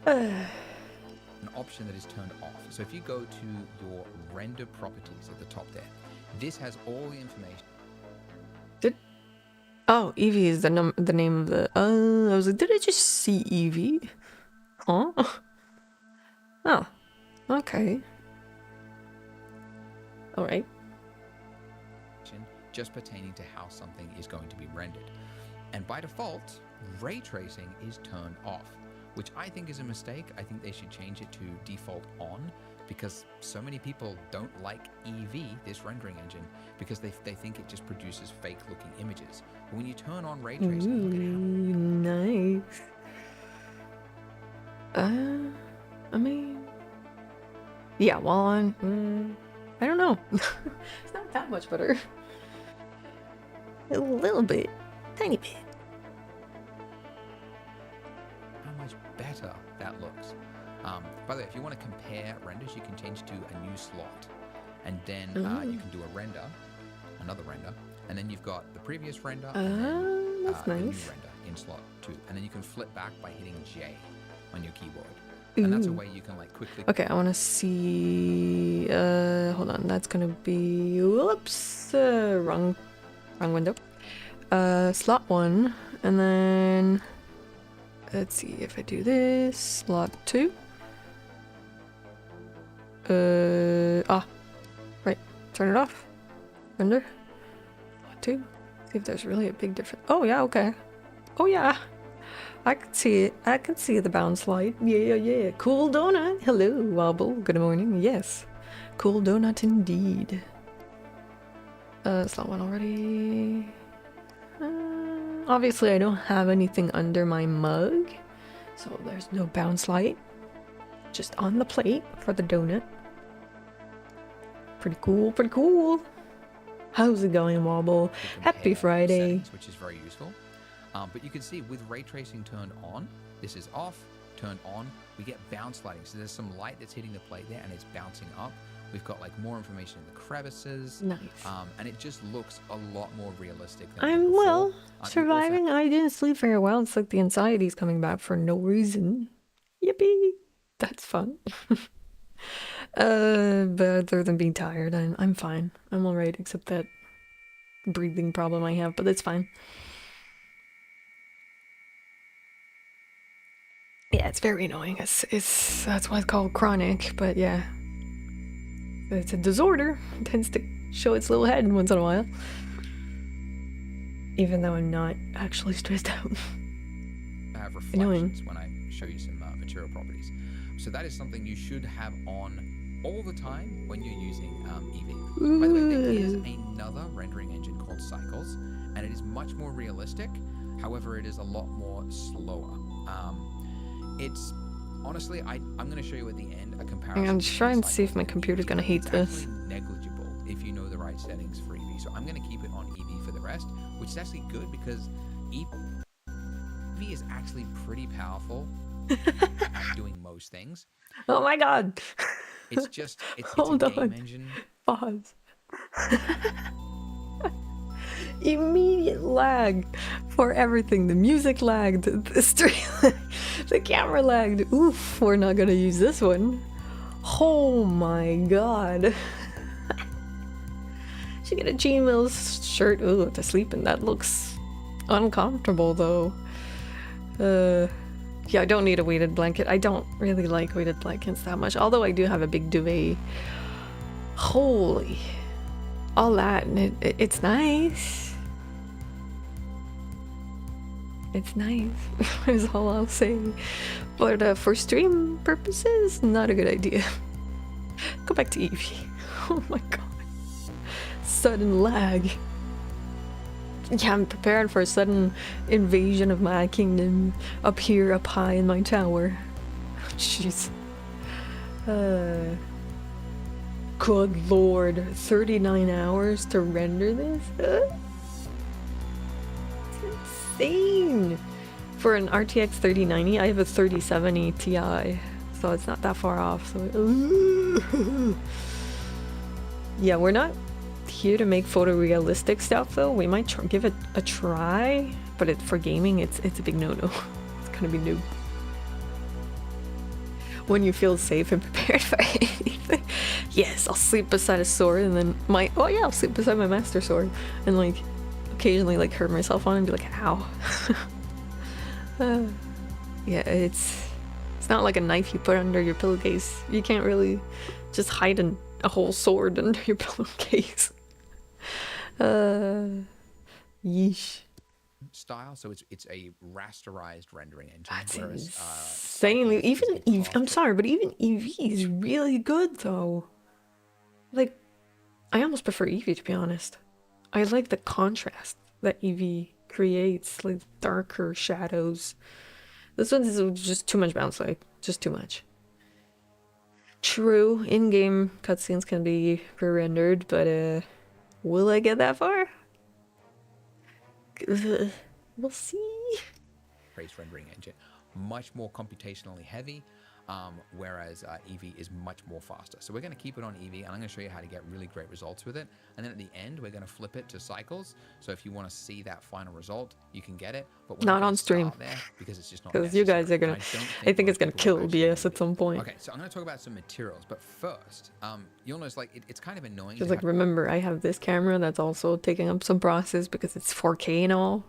Speaker 2: An option that is turned off. So if you go to your render properties at the top there, this has all the information.
Speaker 1: Oh, Eevee is the name of the... I was like, did I just see Eevee? Huh? Oh, okay. All right.
Speaker 2: Just pertaining to how something is going to be rendered. And by default, ray tracing is turned off, which I think is a mistake. I think they should change it to default on, because so many people don't like Eevee, this rendering engine, because they think it just produces fake looking images. But when you turn on ray tracing, look at how
Speaker 1: nice. I mean, yeah, well, I don't know. It's not that much better. A little bit, tiny bit.
Speaker 2: How much better that looks. By the way, if you want to compare renders, you can change to a new slot, and then you can do a render, another render, and then you've got the previous render, and then
Speaker 1: that's
Speaker 2: the new
Speaker 1: nice.
Speaker 2: render in slot 2, and then you can flip back by hitting J on your keyboard. And that's a
Speaker 1: Ooh.
Speaker 2: way you can like quickly.
Speaker 1: Okay, I want to see. Hold on. That's gonna be. Whoops. Wrong window. Slot 1, and then let's see if I do this. Slot 2. Right. Turn it off. Render. Slot 2. See if there's really a big difference. Oh yeah. Okay. Oh yeah. I can see it. I can see the bounce light. Yeah. Cool donut. Hello, Wobble. Good morning. Yes. Cool donut indeed. Slot 1 already. Obviously, I don't have anything under my mug, so there's no bounce light. Just on the plate for the donut. Pretty cool, pretty cool. How's it going, Wobble? Happy Friday.
Speaker 2: Settings, which is very useful. But you can see with ray tracing turned on, this is off, turned on, we get bounce lighting. So there's some light that's hitting the plate there and it's bouncing up. We've got like more information in the crevices.
Speaker 1: Nice.
Speaker 2: And it just looks a lot more realistic than
Speaker 1: I'm
Speaker 2: before.
Speaker 1: well, surviving. I didn't sleep very well. It's like the anxiety's coming back for no reason. Yippee! That's fun. But other than being tired, I'm fine. I'm alright, except that breathing problem I have, but it's fine. Yeah, it's very annoying. It's that's why it's called chronic, but yeah. It's a disorder. It tends to show its little head once in a while. Even though I'm not actually stressed out.
Speaker 2: I have reflections when I show you some material properties. So that is something you should have on all the time when you're using Eevee. By the way, there is another rendering engine called Cycles, and it is much more realistic. However, it is a lot more slower. It's honestly, I'm going to show you at the end a comparison.
Speaker 1: I'm just trying to see if my computer's going to hate this.
Speaker 2: Negligible if you know the right settings for Eevee. So I'm going to keep it on Eevee for the rest, which is actually good because Eevee is actually pretty powerful at doing most things.
Speaker 1: Oh my god!
Speaker 2: It's just it's
Speaker 1: Hold
Speaker 2: a game
Speaker 1: on.
Speaker 2: engine.
Speaker 1: Pause. Immediate lag for everything. The music lagged, the stream, the camera lagged. Oof, we're not gonna use this one. Oh my god. Should get a Gmail shirt. Ooh, to sleep in. That looks uncomfortable though. Yeah, I don't need a weighted blanket. I don't really like weighted blankets that much, although I do have a big duvet. Holy. All that, and it's nice. It's nice, is all I'll say. But for stream purposes, not a good idea. Go back to Eevee. Oh my god. Sudden lag. Yeah, I'm prepared for a sudden invasion of my kingdom up here, up high in my tower. Jeez. Good lord, 39 hours to render this? It's insane! For an RTX 3090, I have a 3070 Ti, so it's not that far off. So yeah, we're not here to make photorealistic stuff though. We might give it a try, but for gaming, it's a big no-no. It's gonna be new. When you feel safe and prepared for anything. Yes, I'll sleep beside a sword and then I'll sleep beside my master sword and like occasionally like hurt myself on it and be like, ow. Yeah, it's not like a knife you put under your pillowcase. You can't really just hide a whole sword under your pillowcase. Yeesh.
Speaker 2: Style, so it's a rasterized rendering engine.
Speaker 1: That's
Speaker 2: whereas,
Speaker 1: insanely. Even Eevee, I'm sorry, but even Eevee is really good though. Like, I almost prefer Eevee to be honest. I like the contrast that Eevee creates, like darker shadows. This one is just too much bounce light, just too much. True, in-game cutscenes can be pre-rendered, but will I get that far? We'll see.
Speaker 2: Race rendering engine, much more computationally heavy. whereas Eevee is much more faster. So we're going to keep it on Eevee, and I'm going to show you how to get really great results with it. And then at the end, we're going to flip it to Cycles. So if you want to see that final result, you can get it. But we're
Speaker 1: not on stream
Speaker 2: there because it's just not
Speaker 1: because you guys are gonna. I think it's gonna kill OBS at some point.
Speaker 2: Okay, so I'm going to talk about some materials, but first, you'll notice like it's kind of annoying.
Speaker 1: Because like remember, I have this camera that's also taking up some process because it's 4K and all.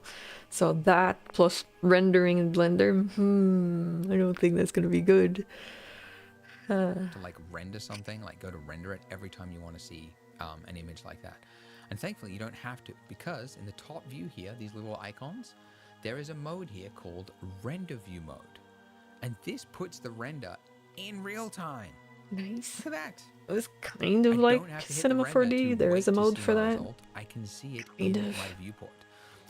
Speaker 1: So that plus rendering in Blender, I don't think that's gonna be good.
Speaker 2: To like render something, like go to render it every time you want to see an image like that. And thankfully you don't have to, because in the top view here, these little icons, there is a mode here called render view mode. And this puts the render in real time.
Speaker 1: Nice.
Speaker 2: Look at that.
Speaker 1: It's kind of like Cinema 4D. There is a mode for that.
Speaker 2: I can see it in my viewport.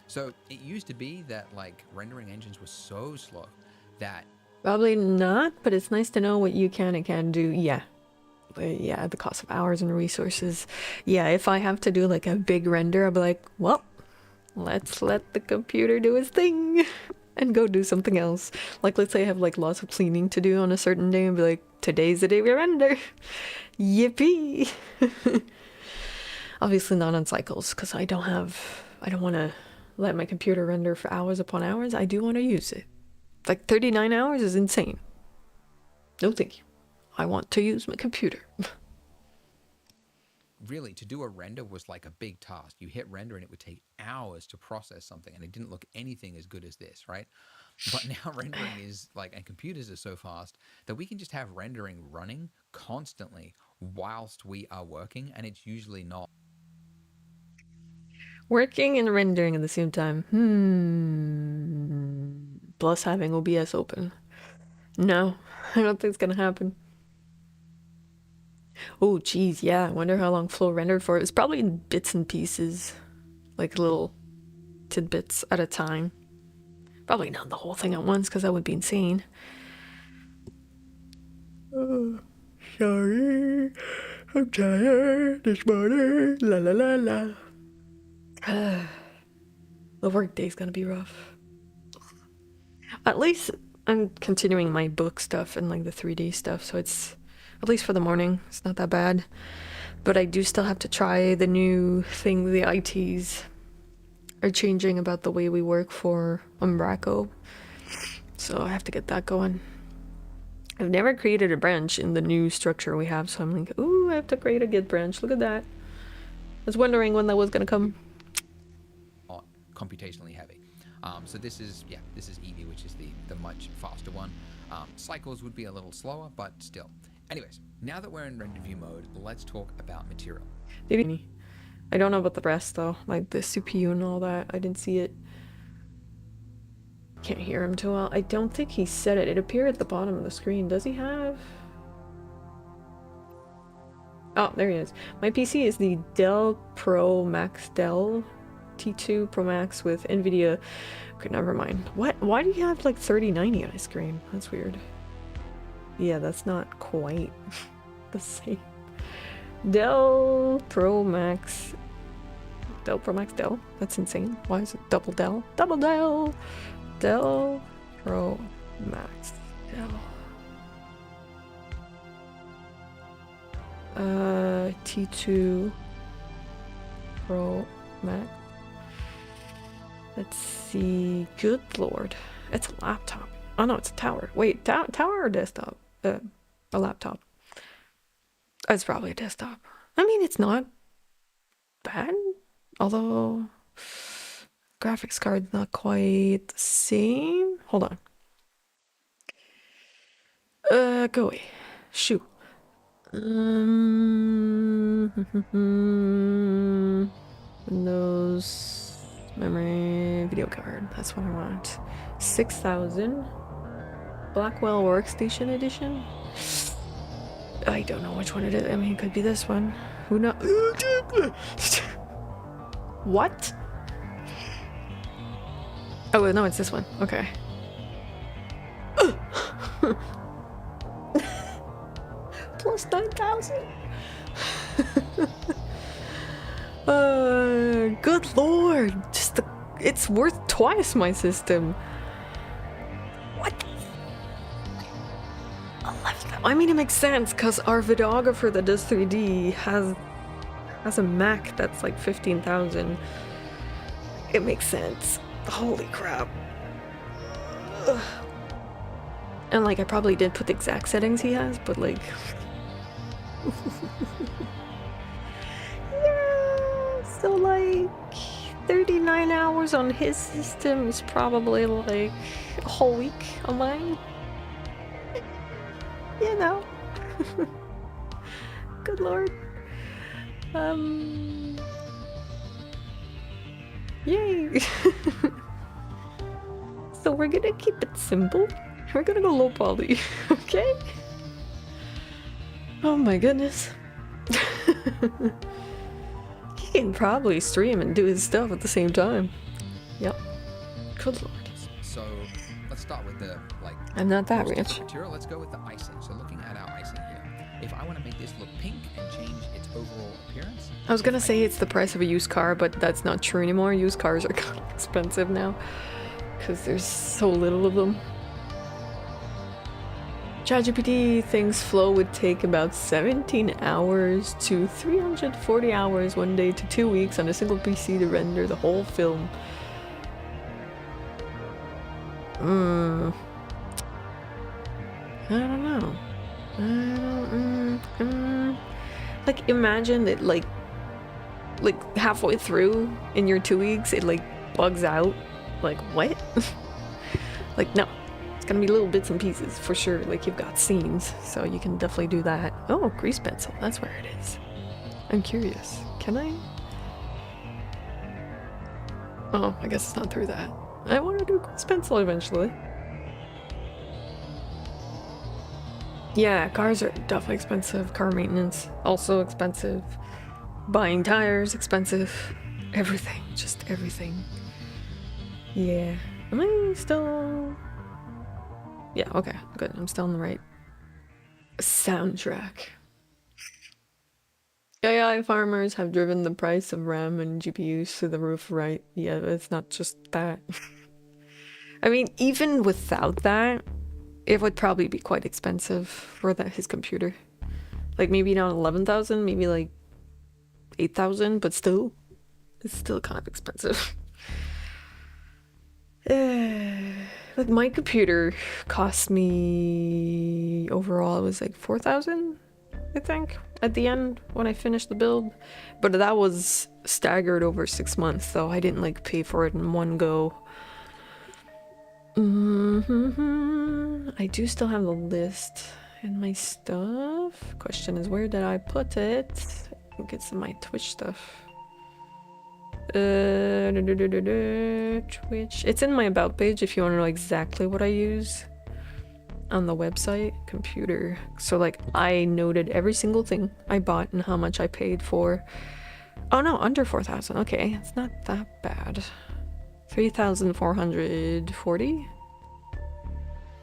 Speaker 2: So it used to be that like rendering engines were so slow that...
Speaker 1: Probably not, but it's nice to know what you can and can't do. Yeah. Yeah, the cost of hours and resources. Yeah, if I have to do like a big render, I'll be like, well, let's let the computer do its thing and go do something else. Like, let's say I have like lots of cleaning to do on a certain day and be like, today's the day we render. Yippee. Obviously not on Cycles because I don't want to let my computer render for hours upon hours. I do want to use it. Like 39 hours is insane. No thank you. I want to use my computer.
Speaker 2: Really, to do a render was like a big task. You hit render and it would take hours to process something, and it didn't look anything as good as this, right? But now rendering is like, and computers are so fast that we can just have rendering running constantly whilst we are working, and it's usually not.
Speaker 1: Working and rendering at the same time. Plus having OBS open. No, I don't think it's gonna happen. Oh, geez, yeah. I wonder how long Flow rendered for. It's probably in bits and pieces. Like little tidbits at a time. Probably not the whole thing at once, because that would be insane. Oh, sorry. I'm tired this morning. La la la la. The work day's gonna be rough. At least I'm continuing my book stuff and like the 3D stuff, so it's, at least for the morning, it's not that bad. But I do still have to try the new thing the ITs are changing about the way we work for Umbraco. So I have to get that going. I've never created a branch in the new structure we have, so I'm like, ooh, I have to create a Git branch. Look at that. I was wondering when that was gonna come.
Speaker 2: Computationally heavy. So this is Eevee, which is the much faster one. Cycles would be a little slower, but still. Anyways, now that we're in render view mode, let's talk about material.
Speaker 1: I don't know about the rest though, like the CPU and all that. I didn't see it. Can't hear him too well. I don't think he said it. It appeared at the bottom of the screen. Does he have? Oh, there he is. My PC is the Dell Pro Max Dell T2 Pro Max with NVIDIA. Okay, never mind. What? Why do you have like 3090 on his screen? That's weird. Yeah, that's not quite the same. Dell Pro Max. Dell Pro Max Dell? That's insane. Why is it double Dell? Double Dell! Dell Pro Max Dell. T2 Pro Max. Let's see. Good lord. It's a laptop. Oh no, it's a tower. Wait, tower or desktop? A laptop. It's probably a desktop. I mean, it's not bad. Although, graphics card's not quite the same. Hold on. Go away. Shoo. Windows, memory, video card. That's what I want. 6,000. Blackwell Workstation Edition. I don't know which one it is. I mean, it could be this one. Who knows? What? Oh, no, it's this one. Okay. Plus 9,000. Good lord. Just it's worth twice my system. What? I mean, it makes sense because our videographer that does 3D has a Mac that's like 15,000. It makes sense. Holy crap. Ugh. And like, I probably did put the exact settings he has, but like... yeah, so like 39 hours on his system is probably like a whole week on mine. You know. Good lord. Yay. So we're gonna keep it simple. We're gonna go low poly, okay? Oh my goodness. He can probably stream and do his stuff at the same time. Yep. Good lord.
Speaker 2: So let's start with the
Speaker 1: I'm not that
Speaker 2: most
Speaker 1: rich.
Speaker 2: material. Let's go with the icing. So looking at our icing here, if I want to make this look pink and change its overall appearance,
Speaker 1: I was gonna say it's the price of a used car, but that's not true anymore. Used cars are kind of expensive now because there's so little of them. ChatGPT thinks Flow would take about 17 hours to 340 hours 1 day to 2 weeks on a single PC to render the whole film. I don't know. Like, imagine that like halfway through in your 2 weeks it like bugs out. Like, what? Like, no. It's gonna be little bits and pieces for sure. Like, you've got scenes, so you can definitely do that. Oh, grease pencil. That's where it is. I'm curious. Can I? Oh, I guess it's not through that. I want to do grease pencil eventually. Yeah, cars are definitely expensive. Car maintenance, also expensive. Buying tires, expensive. Everything, just everything. Yeah. Am I still... Yeah, okay, good. I'm still on the right soundtrack. AI farmers have driven the price of RAM and GPUs to the roof, right? Yeah, it's not just that. I mean, even without that, it would probably be quite expensive for his computer. Like, maybe not 11,000, maybe like 8,000, but still, it's still kind of expensive. Like, my computer cost me overall, it was like 4,000, I think, at the end when I finished the build. But that was staggered over 6 months, so I didn't like pay for it in one go. I do still have the list in my stuff. Question is, where did I put it? I think it's in my Twitch stuff. Twitch. It's in my about page if you want to know exactly what I use on the website. Computer. So like, I noted every single thing I bought and how much I paid for. Oh no, under 4,000. Okay, it's not that bad. 3,440.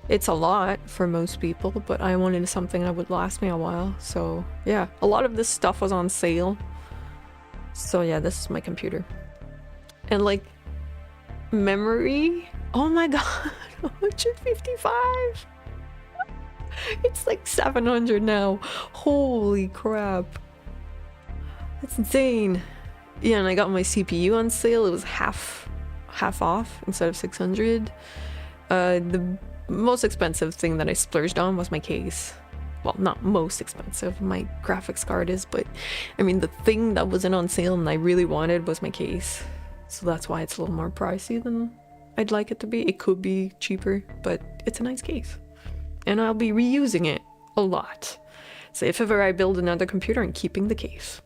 Speaker 1: It's a lot for most people, but I wanted something that would last me a while. So yeah, a lot of this stuff was on sale. So yeah, this is my computer. And like, memory, oh my god, 155. It's like 700 now. Holy crap. That's insane. Yeah, and I got my CPU on sale. It was half off instead of 600. The most expensive thing that I splurged on was my case. Well, not most expensive, my graphics card is, but I mean, the thing that wasn't on sale and I really wanted was my case. So that's why it's a little more pricey than I'd like it to be. It could be cheaper, but it's a nice case. And I'll be reusing it a lot. So if ever I build another computer, I'm keeping the case.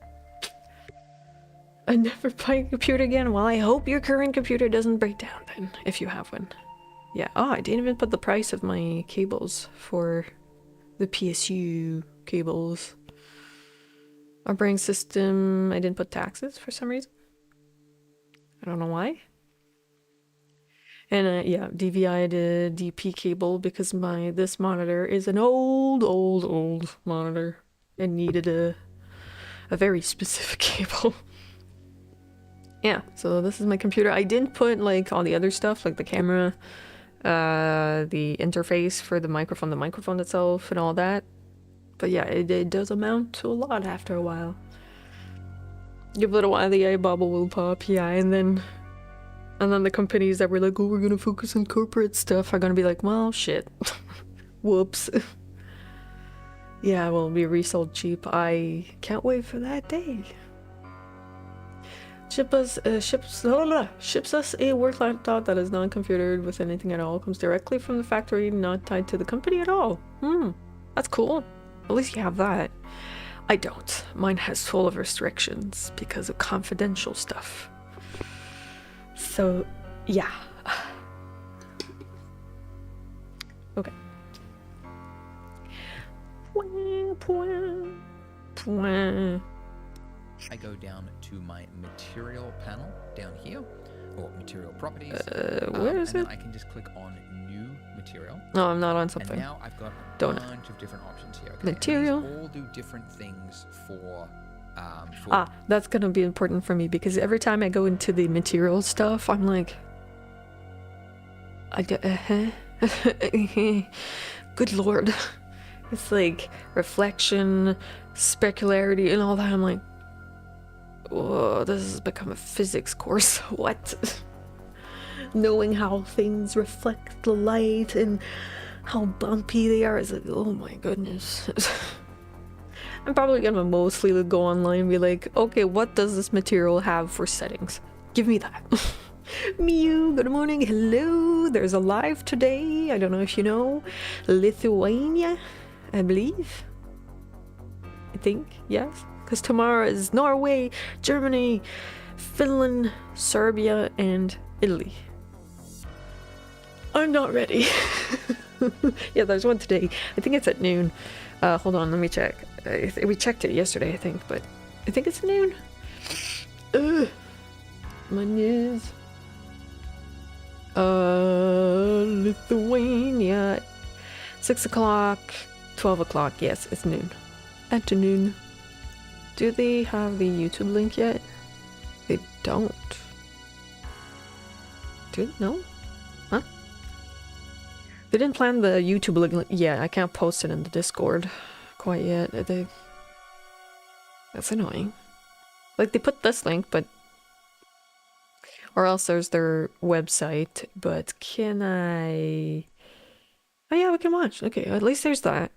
Speaker 1: I never buy a computer again. Well, I hope your current computer doesn't break down then, if you have one. Yeah, oh, I didn't even put the price of my cables for the PSU cables. Operating system, I didn't put taxes for some reason. I don't know why. And yeah, DVI to DP cable because this monitor is an old monitor and needed a very specific cable. Yeah, so this is my computer. I didn't put like all the other stuff, like the camera, the interface for the microphone itself and all that. But yeah, it does amount to a lot after a while. Give it a while, the AI bubble will pop, yeah, and then the companies that were like, oh, we're gonna focus on corporate stuff are gonna be like, well, shit. Whoops. Yeah, we'll be resold cheap. I can't wait for that day. Ships us a work laptop that is non-computered with anything at all. Comes directly from the factory, not tied to the company at all. That's cool. At least you have that. I don't. Mine has full of restrictions because of confidential stuff. So, yeah. Okay.
Speaker 2: I go down to my material panel down here, or material properties.
Speaker 1: Where is it?
Speaker 2: I can just click on new material.
Speaker 1: No, I'm not on something.
Speaker 2: And now I've got a bunch of different options here. Okay?
Speaker 1: Material.
Speaker 2: And these all do different things for
Speaker 1: that's gonna be important for me because every time I go into the material stuff, I'm like, good lord. It's like reflection, specularity, and all that. I'm like, whoa, this has become a physics course. What? Knowing how things reflect the light and how bumpy they are is like, oh my goodness. I'm probably gonna mostly go online and be like, okay, what does this material have for settings? Give me that. Mew, good morning, hello. There's a live today. I don't know if you know. Lithuania, I believe. I think, yes. Because tomorrow is Norway, Germany, Finland, Serbia, and Italy. I'm not ready. Yeah, there's one today. I think it's at noon. Hold on, let me check. We checked it yesterday, I think, but I think it's noon. My news. Lithuania. 6 o'clock, 12 o'clock. Yes, it's noon. At noon. Do they have the YouTube link yet? They don't. No? Huh? They didn't plan the YouTube link. Yeah, I can't post it in the Discord quite yet. That's annoying. Like, they put this link, but... Or else there's their website, but can I... Oh yeah, we can watch. Okay, at least there's that.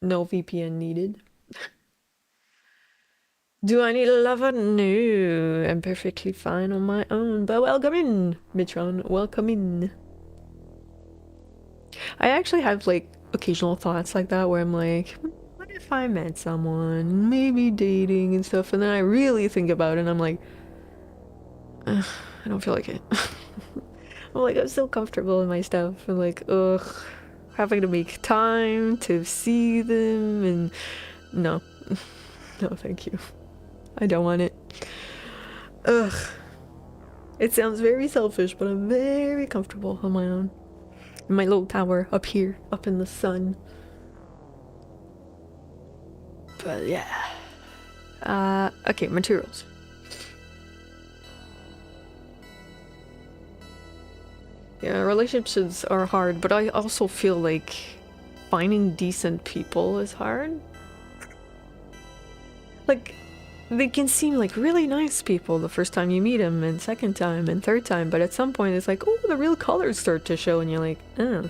Speaker 1: No VPN needed. Do I need a lover? No, I'm perfectly fine on my own. But welcome in, Mitron. Welcome in. I actually have like occasional thoughts like that where I'm like, what if I met someone, maybe dating and stuff, and then I really think about it and I'm like, I don't feel like it. I'm like, I'm so comfortable in my stuff and like, ugh, having to make time to see them and no. No, thank you. I don't want it. Ugh. It sounds very selfish, but I'm very comfortable on my own. In my little tower up here, up in the sun. But yeah. Okay, materials. Yeah, relationships are hard, but I also feel like finding decent people is hard. Like, they can seem like really nice people the first time you meet them, and second time, and third time, but at some point it's like, oh, the real colors start to show, and you're like, oh,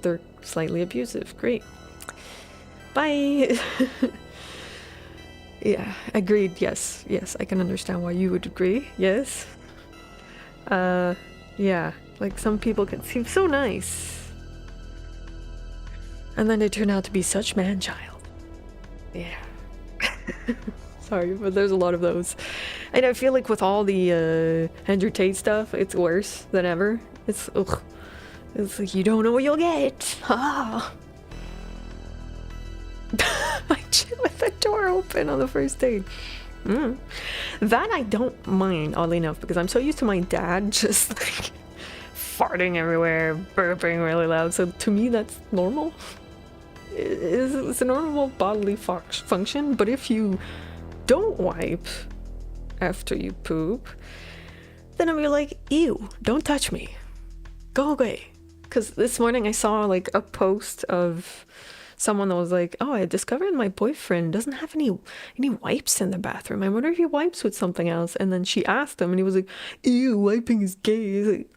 Speaker 1: they're slightly abusive. Great. Bye! Yeah, agreed, yes. Yes, I can understand why you would agree, yes. Yeah, like some people can seem so nice. And then they turn out to be such man-child. Yeah. Sorry, but there's a lot of those. And I feel like with all the Andrew Tate stuff, it's worse than ever. It's, ugh. It's like, you don't know what you'll get. Ah. I chit with the door open on the first date. That I don't mind, oddly enough, because I'm so used to my dad just like farting everywhere, burping really loud. So to me, that's normal. It's a normal bodily function, but if you don't wipe after you poop, then I'll be like, ew, don't touch me. Go away. Because this morning I saw like a post of someone that was like, "Oh, I discovered my boyfriend doesn't have any wipes in the bathroom. I wonder if he wipes with something else." And then she asked him, and he was like, "Ew, wiping is gay." He's like,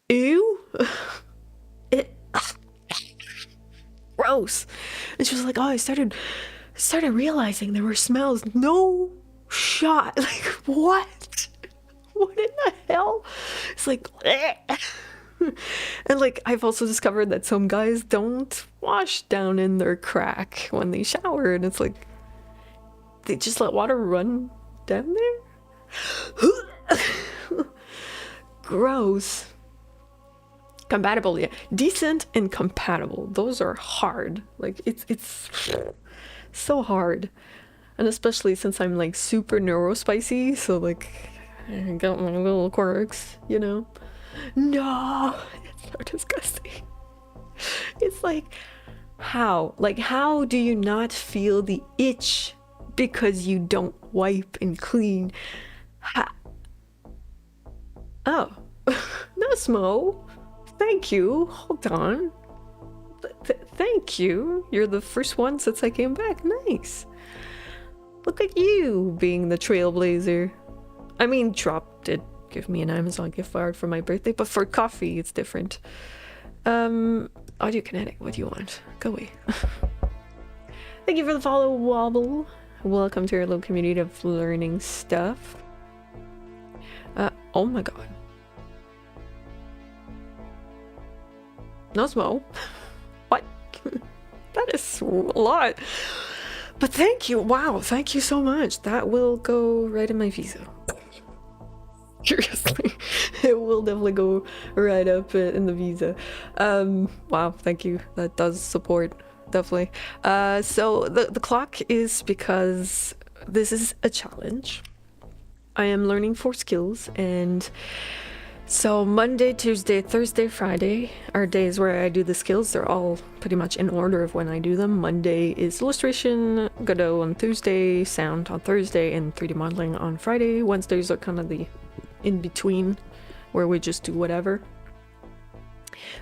Speaker 1: "Ew, it gross." And she was like, "Oh, I started realizing there were smells." No shot. Like what? What in the hell? It's like. And like I've also discovered that some guys don't wash down in their crack when they shower, and it's like they just let water run down there. Gross. Compatible, yeah. Decent and compatible. Those are hard. Like it's so hard. And especially since I'm like super neurospicy, so like I got my little quirks, you know? No, it's so disgusting. It's like, how? Like, how do you not feel the itch because you don't wipe and clean? Oh, Nosmo, thank you. Hold on. Thank you. You're the first one since I came back. Nice. Look at you being the trailblazer. I mean, Drop did give me an Amazon gift card for my birthday, but for coffee it's different. Audiokinetic, what do you want? Go away. Thank you for the follow, Wobble. Welcome to our little community of learning stuff. Oh my god. Nosmo? What? That is a lot. But thank you. Wow, thank you so much. That will go right in my visa. Seriously, it will definitely go right up in the visa. Wow, thank you. That does support, definitely. So the clock is because this is a challenge. I am learning 4 skills, and so Monday, Tuesday, Thursday, Friday are days where I do the skills. They're all pretty much in order of when I do them. Monday is illustration, Godot on Tuesday, sound on Thursday, and 3D modeling on Friday. Wednesdays are kind of the in between where we just do whatever.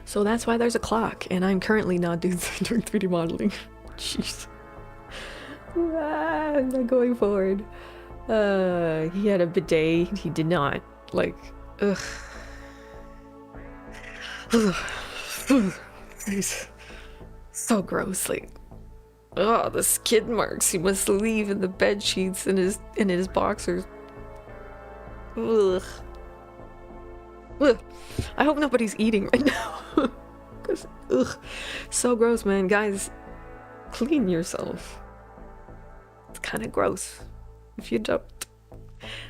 Speaker 1: So that's why there's a clock, and I'm currently not doing 3D modeling. Jeez. I'm not going forward. He had a bidet. He did not. Like, ugh. He's so gross. Like, oh, the skid marks he must leave in the bed sheets and his boxers. Ugh. Ugh. I hope nobody's eating right now. Cause ugh, so gross, man. Guys, clean yourself. It's kind of gross if you don't.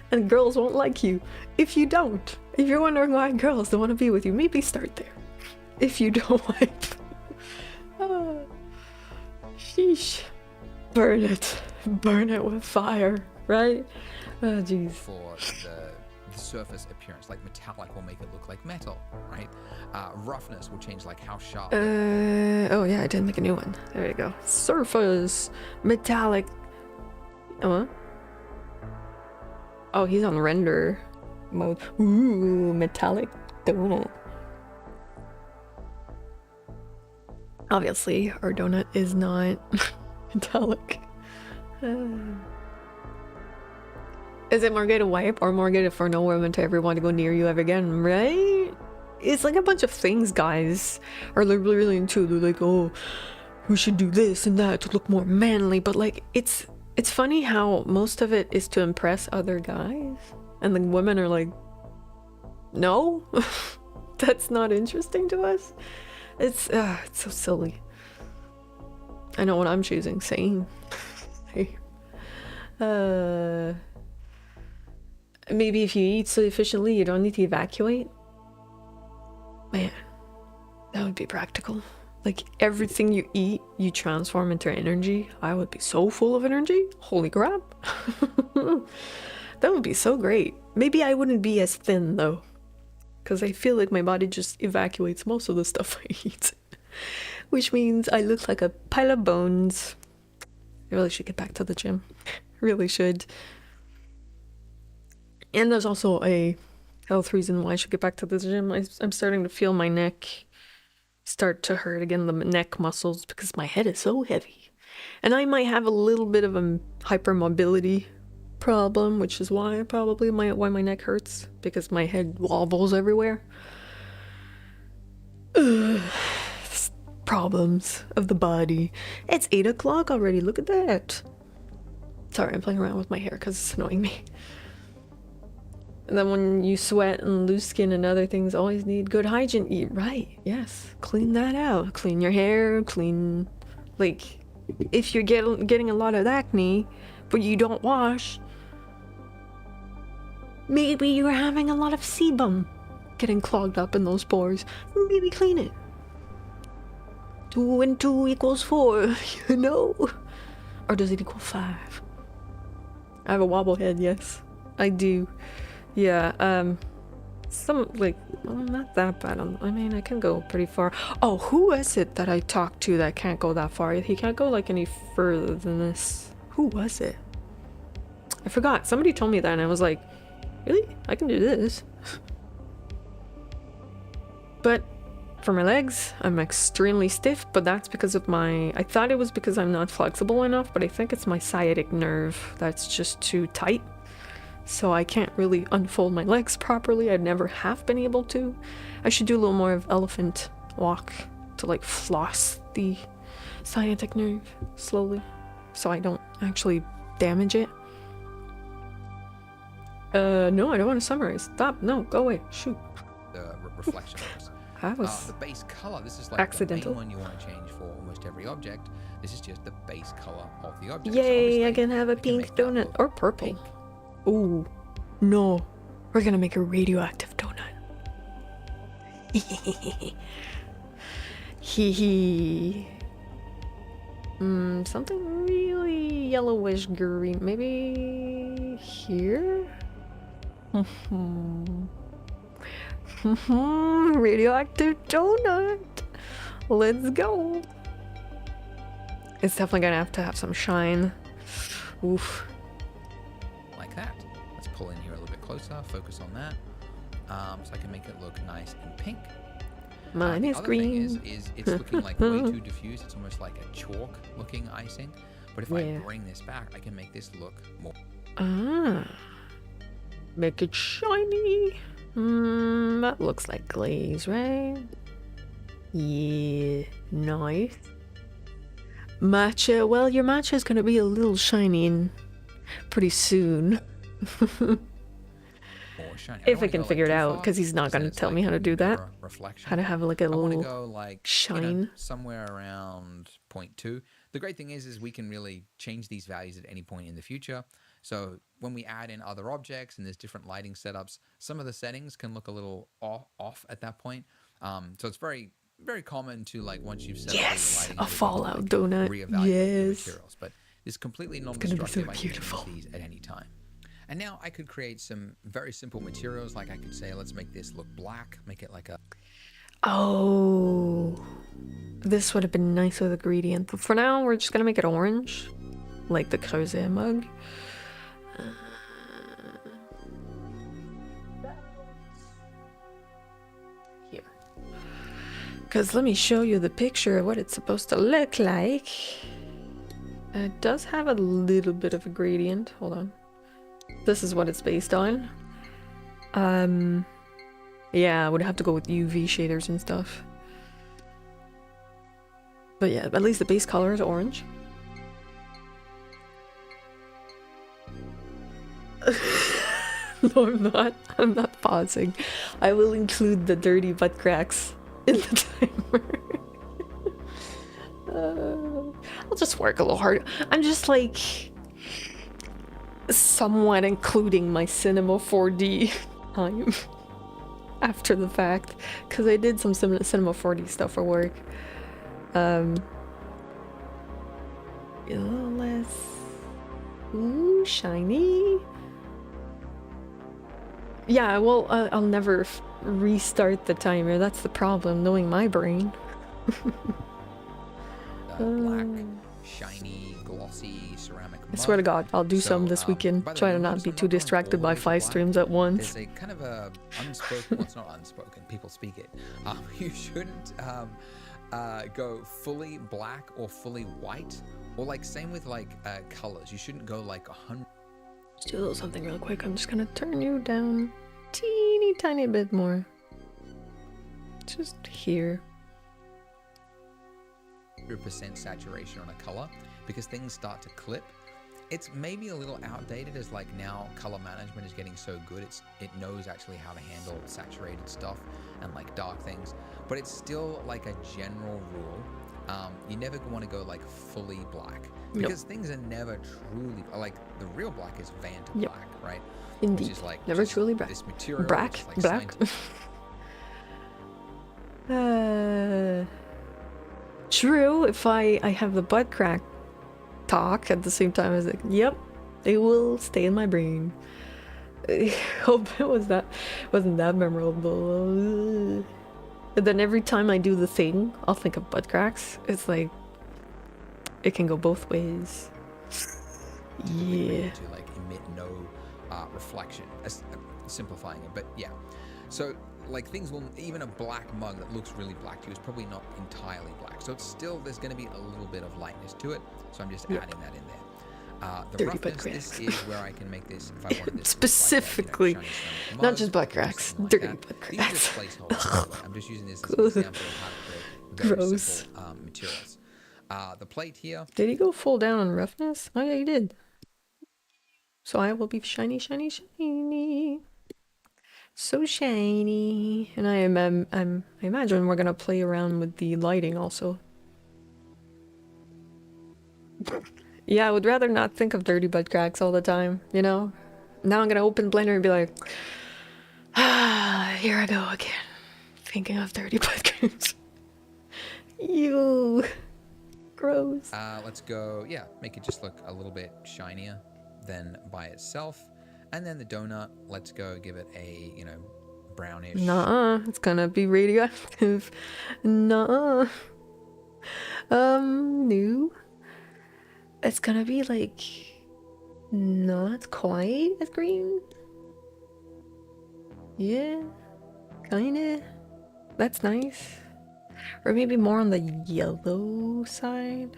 Speaker 1: And girls won't like you if you don't. If you're wondering why girls don't want to be with you, maybe start there. If you don't wipe. Sheesh. Burn it. Burn it with fire, right? Oh, jeez.
Speaker 2: For the surface appearance, like metallic will make it look like metal, right? Roughness will change like how sharp.
Speaker 1: Oh yeah, I did make a new one. There you go. Surface, metallic. Oh, he's on render mode. Ooh, metallic donut. Obviously, our donut is not metallic. Is it more gay to wipe or more gay for no woman to ever want to go near you ever again, right? It's like a bunch of things guys are like really into. They're like, oh, we should do this and that to look more manly, but like it's funny how most of it is to impress other guys, and the women are like, no, that's not interesting to us. It's so silly. I know what I'm choosing. Same. Maybe if you eat so efficiently, you don't need to evacuate. Man, that would be practical. Like everything you eat, you transform into energy. I would be so full of energy. Holy crap. That would be so great. Maybe I wouldn't be as thin though, because I feel like my body just evacuates most of the stuff I eat. Which means I look like a pile of bones. I really should get back to the gym. Really should. And there's also a health reason why I should get back to the gym. I'm starting to feel my neck start to hurt again, the neck muscles, because my head is so heavy. And I might have a little bit of a hypermobility problem, which is why why my neck hurts, because my head wobbles everywhere. Ugh. Problems of the body. It's 8 o'clock already, look at that. Sorry, I'm playing around with my hair because it's annoying me. And then when you sweat and lose skin and other things, always need good hygiene. Eat right, yes. Clean that out. Clean your hair, clean... Like, if you're getting a lot of acne, but you don't wash, maybe you're having a lot of sebum getting clogged up in those pores. Maybe clean it. 2 and 2 equals 4, you know? Or does it equal 5? I have a wobble head, yes. I do. Yeah, not that bad. I mean, I can go pretty far. Oh, who is it that I talked to that can't go that far? He can't go like any further than this. Who was it? I forgot. Somebody told me that and I was like, really? I can do this. But for my legs, I'm extremely stiff, but that's because of I thought it was because I'm not flexible enough, but I think it's my sciatic nerve that's just too tight. So I can't really unfold my legs properly. I never have been able to. I should do a little more of elephant walk to like floss the sciatic nerve slowly so I don't actually damage it. No, I don't want to summarize. Stop. No, go away. Shoot.
Speaker 2: The reflection looks.
Speaker 1: That was
Speaker 2: the base color. This is like
Speaker 1: accidental.
Speaker 2: the main one you want to change for almost every object. This is just the base color of the object.
Speaker 1: Yay, so I can have a pink donut. Or purple. Pink. Ooh, no. We're gonna make a radioactive donut. Hee hee. Something really yellowish green. Maybe here? Radioactive donut. Let's go. It's definitely gonna have to have some shine. Oof.
Speaker 2: Like that. Let's pull in here a little bit closer, focus on that. So I can make it look nice and pink.
Speaker 1: Mine is green.
Speaker 2: The other thing is it's looking like way too diffuse. It's almost like a chalk looking icing. But if I bring this back, I can make this look more.
Speaker 1: Make it shiny. That looks like glaze, right? Yeah, nice. Matcha, well, your matcha is gonna be a little shiny pretty soon. If I can figure it out, because he's not gonna tell me how to do that. How to have like a little shine.
Speaker 2: Somewhere around 0.2. The great thing is we can really change these values at any point in the future. So when we add in other objects and there's different lighting setups, some of the settings can look a little off at that point. So it's very, very common to like once you've set up the lighting,
Speaker 1: a Fallout donut.
Speaker 2: Reevaluate the materials. But it's completely non-destructive. I can use these at any time. And now I could create some very simple materials. Like I could say, let's make this look black. Make it like a...
Speaker 1: Oh, this would have been nice with a gradient. But for now, we're just going to make it orange. Like the Creuset mug. Here. Because let me show you the picture of what it's supposed to look like. It does have a little bit of a gradient. Hold on. This is what it's based on. Yeah, I would have to go with UV shaders and stuff. But yeah, at least the base color is orange. No, I'm not. I'm not pausing. I will include the dirty butt cracks in the timer. I'll just work a little harder. I'm just like... somewhat including my Cinema 4D time after the fact, because I did some Cinema 4D stuff for work. A little less shiny. Yeah, well, I'll never restart the timer. That's the problem, knowing my brain.
Speaker 2: Black, shiny, glossy ceramic mud.
Speaker 1: I swear to God, I'll do some this weekend.
Speaker 2: By the
Speaker 1: Try
Speaker 2: way,
Speaker 1: to
Speaker 2: you'll
Speaker 1: not
Speaker 2: notice
Speaker 1: be
Speaker 2: I'm
Speaker 1: too
Speaker 2: not going
Speaker 1: distracted
Speaker 2: all
Speaker 1: by
Speaker 2: the way to
Speaker 1: 5
Speaker 2: black.
Speaker 1: streams at once.
Speaker 2: There's a kind of a unspoken, well, it's not unspoken, people speak it. You shouldn't go fully black or fully white, or like same with like colors. You shouldn't go like 100.
Speaker 1: Let's do a little something real quick. I'm just gonna turn you down teeny tiny bit more. Just here.
Speaker 2: 100% saturation on a color, because things start to clip. It's maybe a little outdated, as like now color management is getting so good, it knows actually how to handle saturated stuff and like dark things, but it's still like a general rule. You never want to go like fully black, because things are never truly like, the real black is Vanta black, right?
Speaker 1: Indeed.
Speaker 2: Which is like
Speaker 1: never truly black.
Speaker 2: This material,
Speaker 1: Black,
Speaker 2: like
Speaker 1: black. True. If I have the butt crack talk at the same time as it, yep, it will stay in my brain. I hope it wasn't that memorable. But then every time I do the thing, I'll think of butt cracks. It's like it can go both ways. Yeah.
Speaker 2: To like emit no reflection, simplifying it, but yeah. So like things will, even a black mug that looks really black to you is probably not entirely black. So it's still, there's going to be a little bit of lightness to it. So I'm just adding that in there. The
Speaker 1: Dirty butt
Speaker 2: roughness,
Speaker 1: cracks.
Speaker 2: this is where I can make this, if I wanted this
Speaker 1: Specifically,
Speaker 2: like, shiny
Speaker 1: not just butt cracks,
Speaker 2: like
Speaker 1: dirty
Speaker 2: that.
Speaker 1: butt
Speaker 2: These are
Speaker 1: cracks.
Speaker 2: just placeholders, by the way. I'm just using this as an example of how to create very
Speaker 1: Gross.
Speaker 2: simple materials. The plate here.
Speaker 1: Did he go full down on roughness? Oh yeah, he did. So I will be shiny, shiny, shiny. So shiny. And I imagine we're gonna play around with the lighting also. Yeah, I would rather not think of dirty butt cracks all the time, you know? Now I'm gonna open Blender and be like, here I go again. Thinking of dirty butt cracks. Ew. Gross.
Speaker 2: Let's go, make it just look a little bit shinier than by itself. And then the donut, let's go give it a, brownish.
Speaker 1: Nuh-uh, it's gonna be radioactive. Nuh-uh. No. It's gonna be like not quite as green. Yeah, kinda. That's nice. Or maybe more on the yellow side.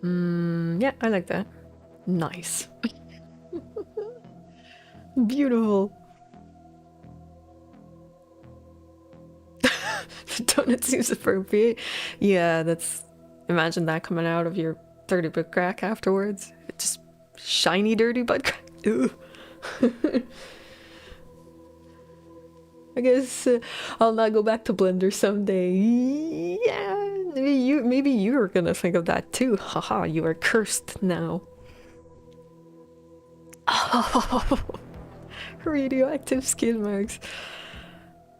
Speaker 1: Yeah, I like that. Nice. Beautiful. The donut seems appropriate. Yeah, that's... Imagine that coming out of your dirty butt crack afterwards. It's just shiny dirty butt crack. Ew. I guess I'll not go back to Blender someday. Yeah, maybe you were gonna think of that too. Haha, you are cursed now. Oh, radioactive skin marks.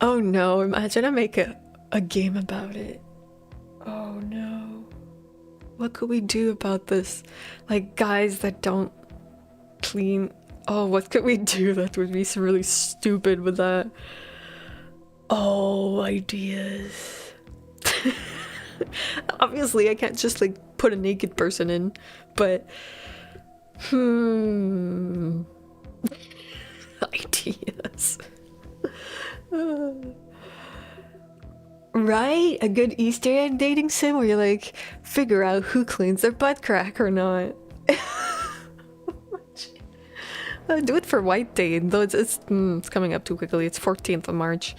Speaker 1: Oh no, imagine I make a game about it. Oh no. What could we do about this? Like guys that don't clean. Oh, what could we do that would be really stupid with that? Oh, ideas. Obviously, I can't just like put a naked person in, but ideas. Right? A good Easter egg dating sim where you like figure out who cleans their butt crack or not. Do it for White Day, though it's coming up too quickly. It's 14th of March.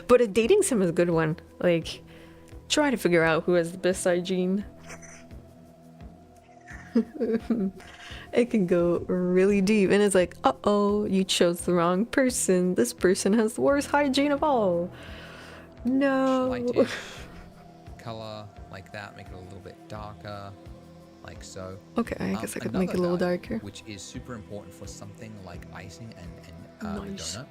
Speaker 1: But a dating sim is a good one. Like, try to figure out who has the best hygiene. It can go really deep, and it's like, uh-oh, you chose the wrong person. This person has the worst hygiene of all. No.
Speaker 2: Lightish color like that, make it a little bit darker, like so.
Speaker 1: Okay, I guess I could make it a little darker.
Speaker 2: Which is super important for something like icing and
Speaker 1: Nice.
Speaker 2: a donut.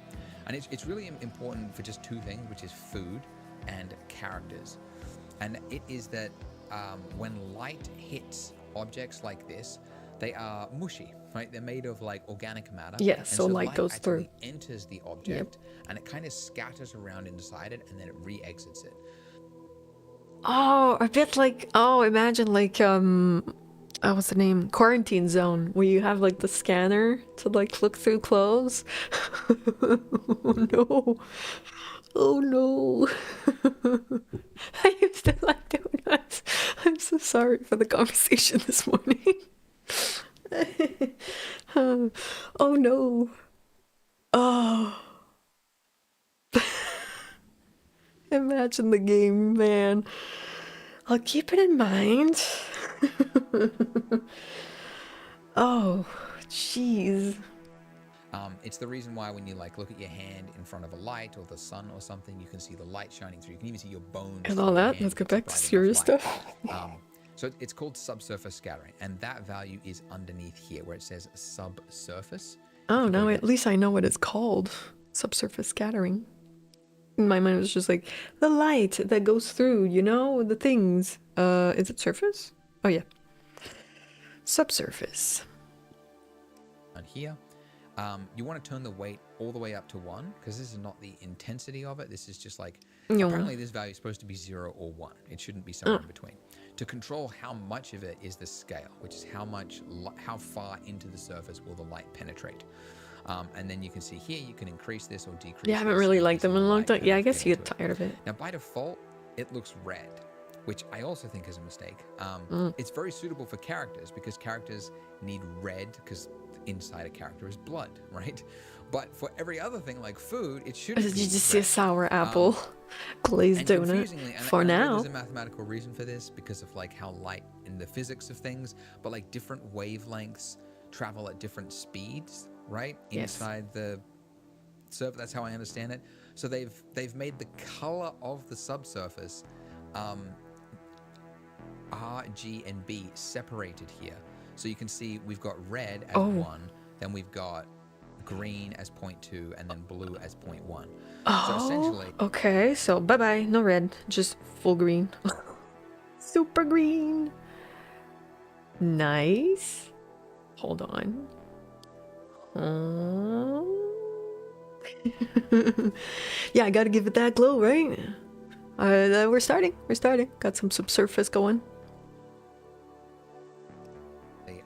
Speaker 2: And it's really important for just two things, which is food and characters. And it is that when light hits objects like this, they are mushy. right? They're made of like organic matter.
Speaker 1: Yeah,
Speaker 2: and
Speaker 1: so light goes through.
Speaker 2: actually enters the object and it kind of scatters around inside it and then it re-exits it.
Speaker 1: Oh, a bit like, oh, imagine like what's the name? Quarantine Zone, where you have like the scanner to like look through clothes. Oh no. Oh no. I used to like donuts. I'm so sorry for the conversation this morning. Oh no. Oh. Imagine the game, man. I'll keep it in mind. Oh, jeez.
Speaker 2: It's the reason why when you like look at your hand in front of a light or the sun or something, you can see the light shining through. You can even see your bones.
Speaker 1: And all that. Let's get back to serious stuff.
Speaker 2: So it's called subsurface scattering, and that value is underneath here where it says subsurface.
Speaker 1: Oh, now at least I know what it's called. Subsurface scattering. In my mind, it was just like the light that goes through, you know, the things. Is it surface? Oh yeah. Subsurface.
Speaker 2: On here, you want to turn the weight all the way up to 1 because this is not the intensity of it. This is just like apparently this value is supposed to be 0 or 1. It shouldn't be somewhere in between. To control how much of it is the scale, which is how far into the surface will the light penetrate. And then you can see here, you can increase this or decrease.
Speaker 1: Yeah, I haven't really liked them in a long time. Yeah, I guess you get tired of it.
Speaker 2: Now, by default, it looks red, which I also think is a mistake. It's very suitable for characters because characters need red because inside a character is blood, right? But for every other thing like food, it shouldn't be.
Speaker 1: You just see a sour apple glazed donut for now.
Speaker 2: There's a mathematical reason for this because of like how light in the physics of things, but like different wavelengths travel at different speeds, right? Inside the surface. That's how I understand it. So they've made the color of the subsurface R, G, and B separated here. So you can see we've got red as 1, then we've got green as 0.2, and then blue as 0.1. So essentially...
Speaker 1: Okay, so bye-bye. No red, just full green. Super green. Nice. Hold on. Yeah, I gotta give it that glow, right? We're starting. Got some subsurface going.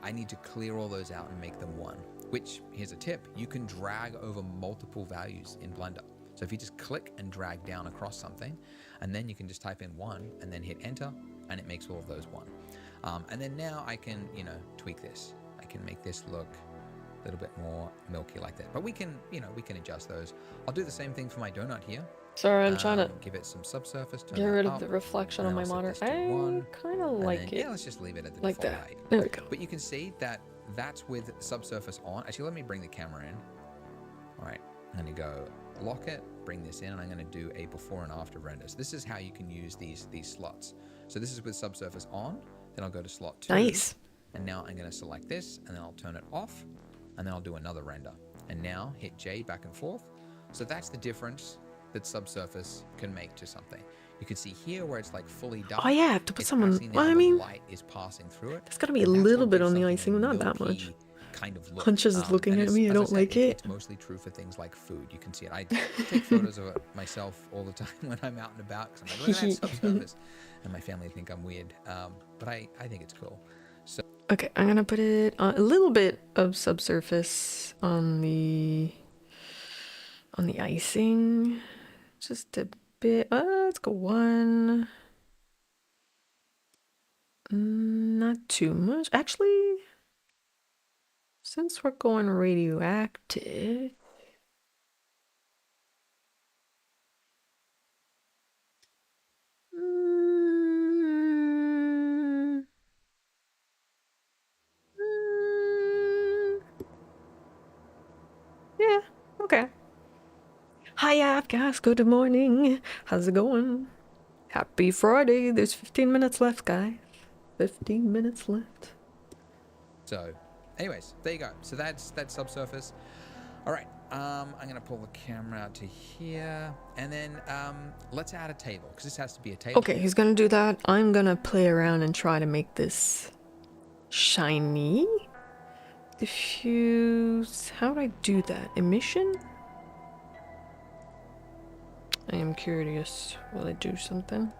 Speaker 2: I need to clear all those out and make them 1, which, here's a tip, you can drag over multiple values in Blender. So if you just click and drag down across something, and then you can just type in 1 and then hit enter, and it makes all of those 1. And then now I can, tweak this. I can make this look a little bit more milky like that. But we can, we can adjust those. I'll do the same thing for my donut here.
Speaker 1: Sorry, I'm trying to
Speaker 2: give it some subsurface.
Speaker 1: Get rid of the reflection on my monitor. I kind of like it.
Speaker 2: Yeah, let's just leave it at the
Speaker 1: like
Speaker 2: default
Speaker 1: that.
Speaker 2: height.
Speaker 1: There we go.
Speaker 2: But you can see that that's with subsurface on. Actually, let me bring the camera in. All right, I'm going to go lock it, bring this in, and I'm going to do a before and after render. So this is how you can use these slots. So this is with subsurface on. Then I'll go to slot 2.
Speaker 1: Nice.
Speaker 2: And now I'm going to select this, and then I'll turn it off, and then I'll do another render. And now hit J back and forth. So that's the difference that subsurface can make to something. You can see here where it's like fully dark.
Speaker 1: Oh yeah, I have to put someone. Well, I mean,
Speaker 2: light is passing through it.
Speaker 1: There's gotta be a little bit on the icing, not that much.
Speaker 2: Kind of look.
Speaker 1: Hunches is looking at me. I don't like it.
Speaker 2: It's mostly true for things like food. You can see it. I take photos of it myself all the time when I'm out and about because I'm like, look at that subsurface, and my family think I'm weird. But I think it's cool. So
Speaker 1: okay, I'm gonna put it on a little bit of subsurface on the icing. Just a bit. Let's go 1. Not too much. Actually, since we're going radioactive, yeah, okay. Hi, Avgas. Good morning. How's it going? Happy Friday. There's 15 minutes left, guys. 15 minutes left.
Speaker 2: So, anyways, there you go. So that's subsurface. All right. I'm gonna pull the camera out to here, and then let's add a table because this has to be a table.
Speaker 1: Okay, he's gonna do that. I'm gonna play around and try to make this shiny. Diffuse. How do I do that? Emission? I am curious. Will it do something?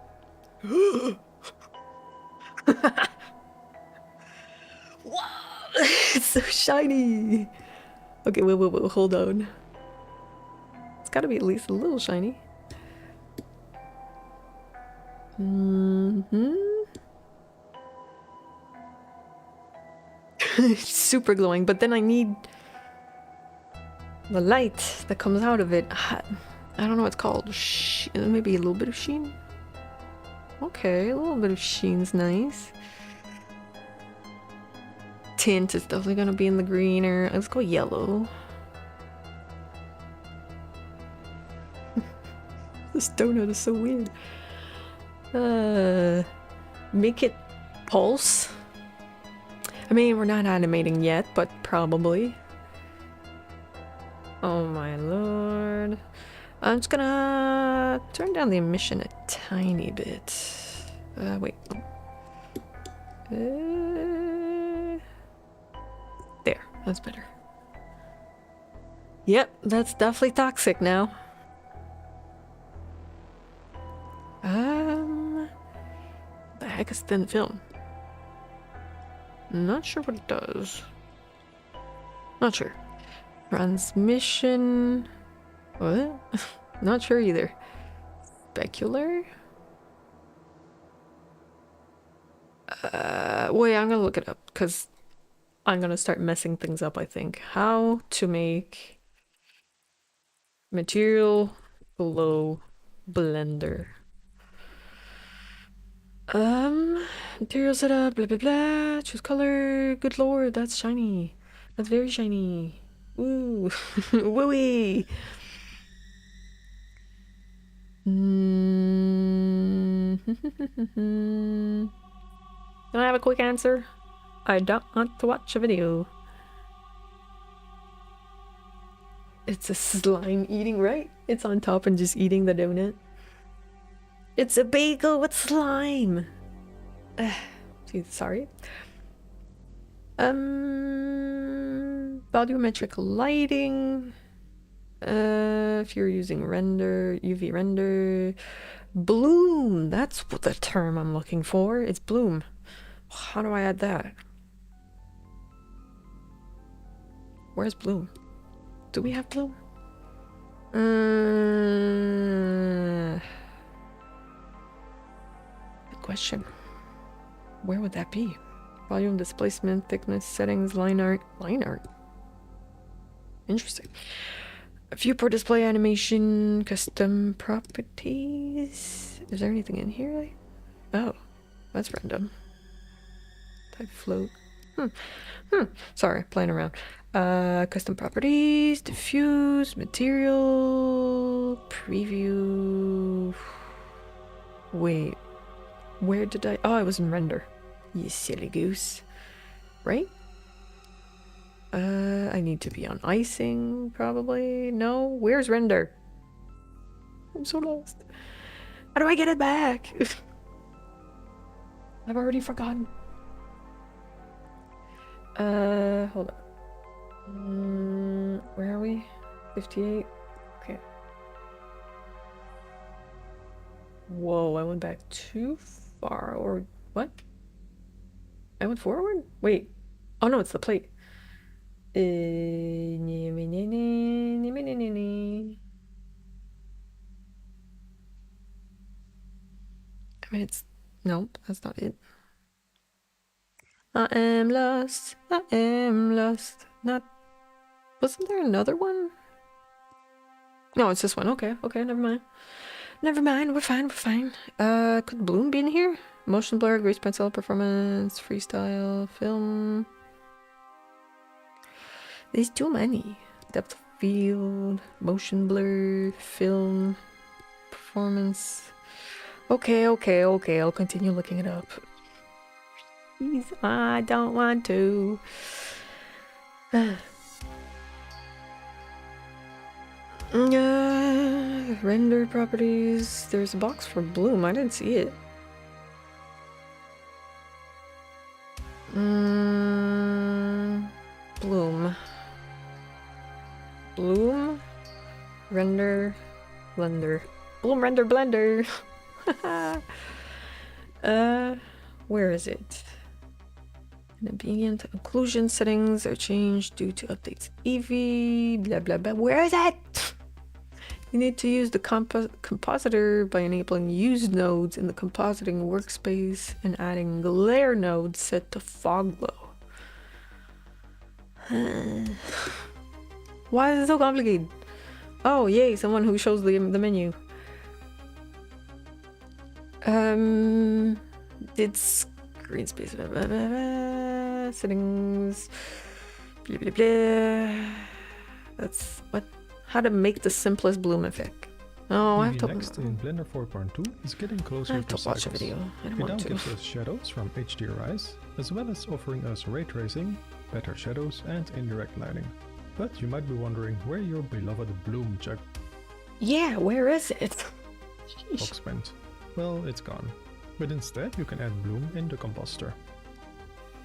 Speaker 1: Whoa! It's so shiny! Okay, wait, hold on. It's gotta be at least a little shiny. Super glowing, but then I need the light that comes out of it. I don't know what it's called. Maybe a little bit of sheen? Okay, a little bit of sheen's nice. Tint is definitely gonna be in the greener. Let's go yellow. This donut is so weird. Make it pulse. I mean, we're not animating yet, but probably. Oh my lord. I'm just gonna turn down the emission a tiny bit. Wait. There, that's better. Yep, that's definitely toxic now. The heck is thin film? Not sure what it does. Not sure. Transmission. What? Not sure either. Specular? Wait, I'm gonna look it up because I'm gonna start messing things up, I think. How to make material below blender. Material setup, blah blah blah. Choose color. Good lord, that's shiny. That's very shiny. Ooh, wooey. Can I have a quick answer? I don't want to watch a video. It's a slime eating, right? It's on top and just eating the donut. It's a bagel with slime. Geez, sorry. Volumetric lighting. If you're using render, UV render. Bloom. That's the term I'm looking for. It's bloom. How do I add that? Where's bloom? Do we have bloom? Good question. Where would that be? Volume, displacement, thickness, settings, line art. Line art? Interesting. Viewport display animation, custom properties. Is there anything in here? Oh, that's random. Type float. Sorry, playing around. Custom properties, diffuse, material, preview. Wait, where did I? Oh, I was in render. You silly goose. Right? I need to be on icing, probably. No, where's render? I'm so lost. How do I get it back? I've already forgotten. Hold on. Where are we? 58? Okay. Whoa, I went back too far, or what? I went forward? Wait. Oh no, it's the plate. I mean, it's... Nope, that's not it. I am lost. I am lost. Not... Wasn't there another one? No, it's this one. Okay, okay, never mind. Never mind, we're fine, we're fine. Could bloom be in here? Motion blur, grease pencil, performance, freestyle, film... There's too many. Depth of field, motion blur, film, performance. Okay, I'll continue looking it up. Please, I don't want to. Rendered properties. There's a box for bloom. I didn't see it. Bloom. Render, blender, bloom render blender. Where is it? Ambient occlusion settings are changed due to updates. Eevee, blah blah blah. Where is it? You need to use the compositor by enabling use nodes in the compositing workspace and adding glare nodes set to fog glow. Why is it so complicated? Oh, yay, someone who shows the menu. Did screen space, blah, blah, blah, blah, settings, blah, blah, blah. That's what? How to make the simplest bloom effect. Oh, I have to
Speaker 3: next in Blender 4.2 is getting closer to
Speaker 1: watch a
Speaker 3: cycles.
Speaker 1: video. I don't
Speaker 3: It now
Speaker 1: want to.
Speaker 3: gives us shadows from HDRIs, as well as offering us ray tracing, better shadows and indirect lighting. But you might be wondering where your beloved bloom check
Speaker 1: Yeah, where is it?
Speaker 3: box went. Well, it's gone. But instead you can add bloom in the compositor.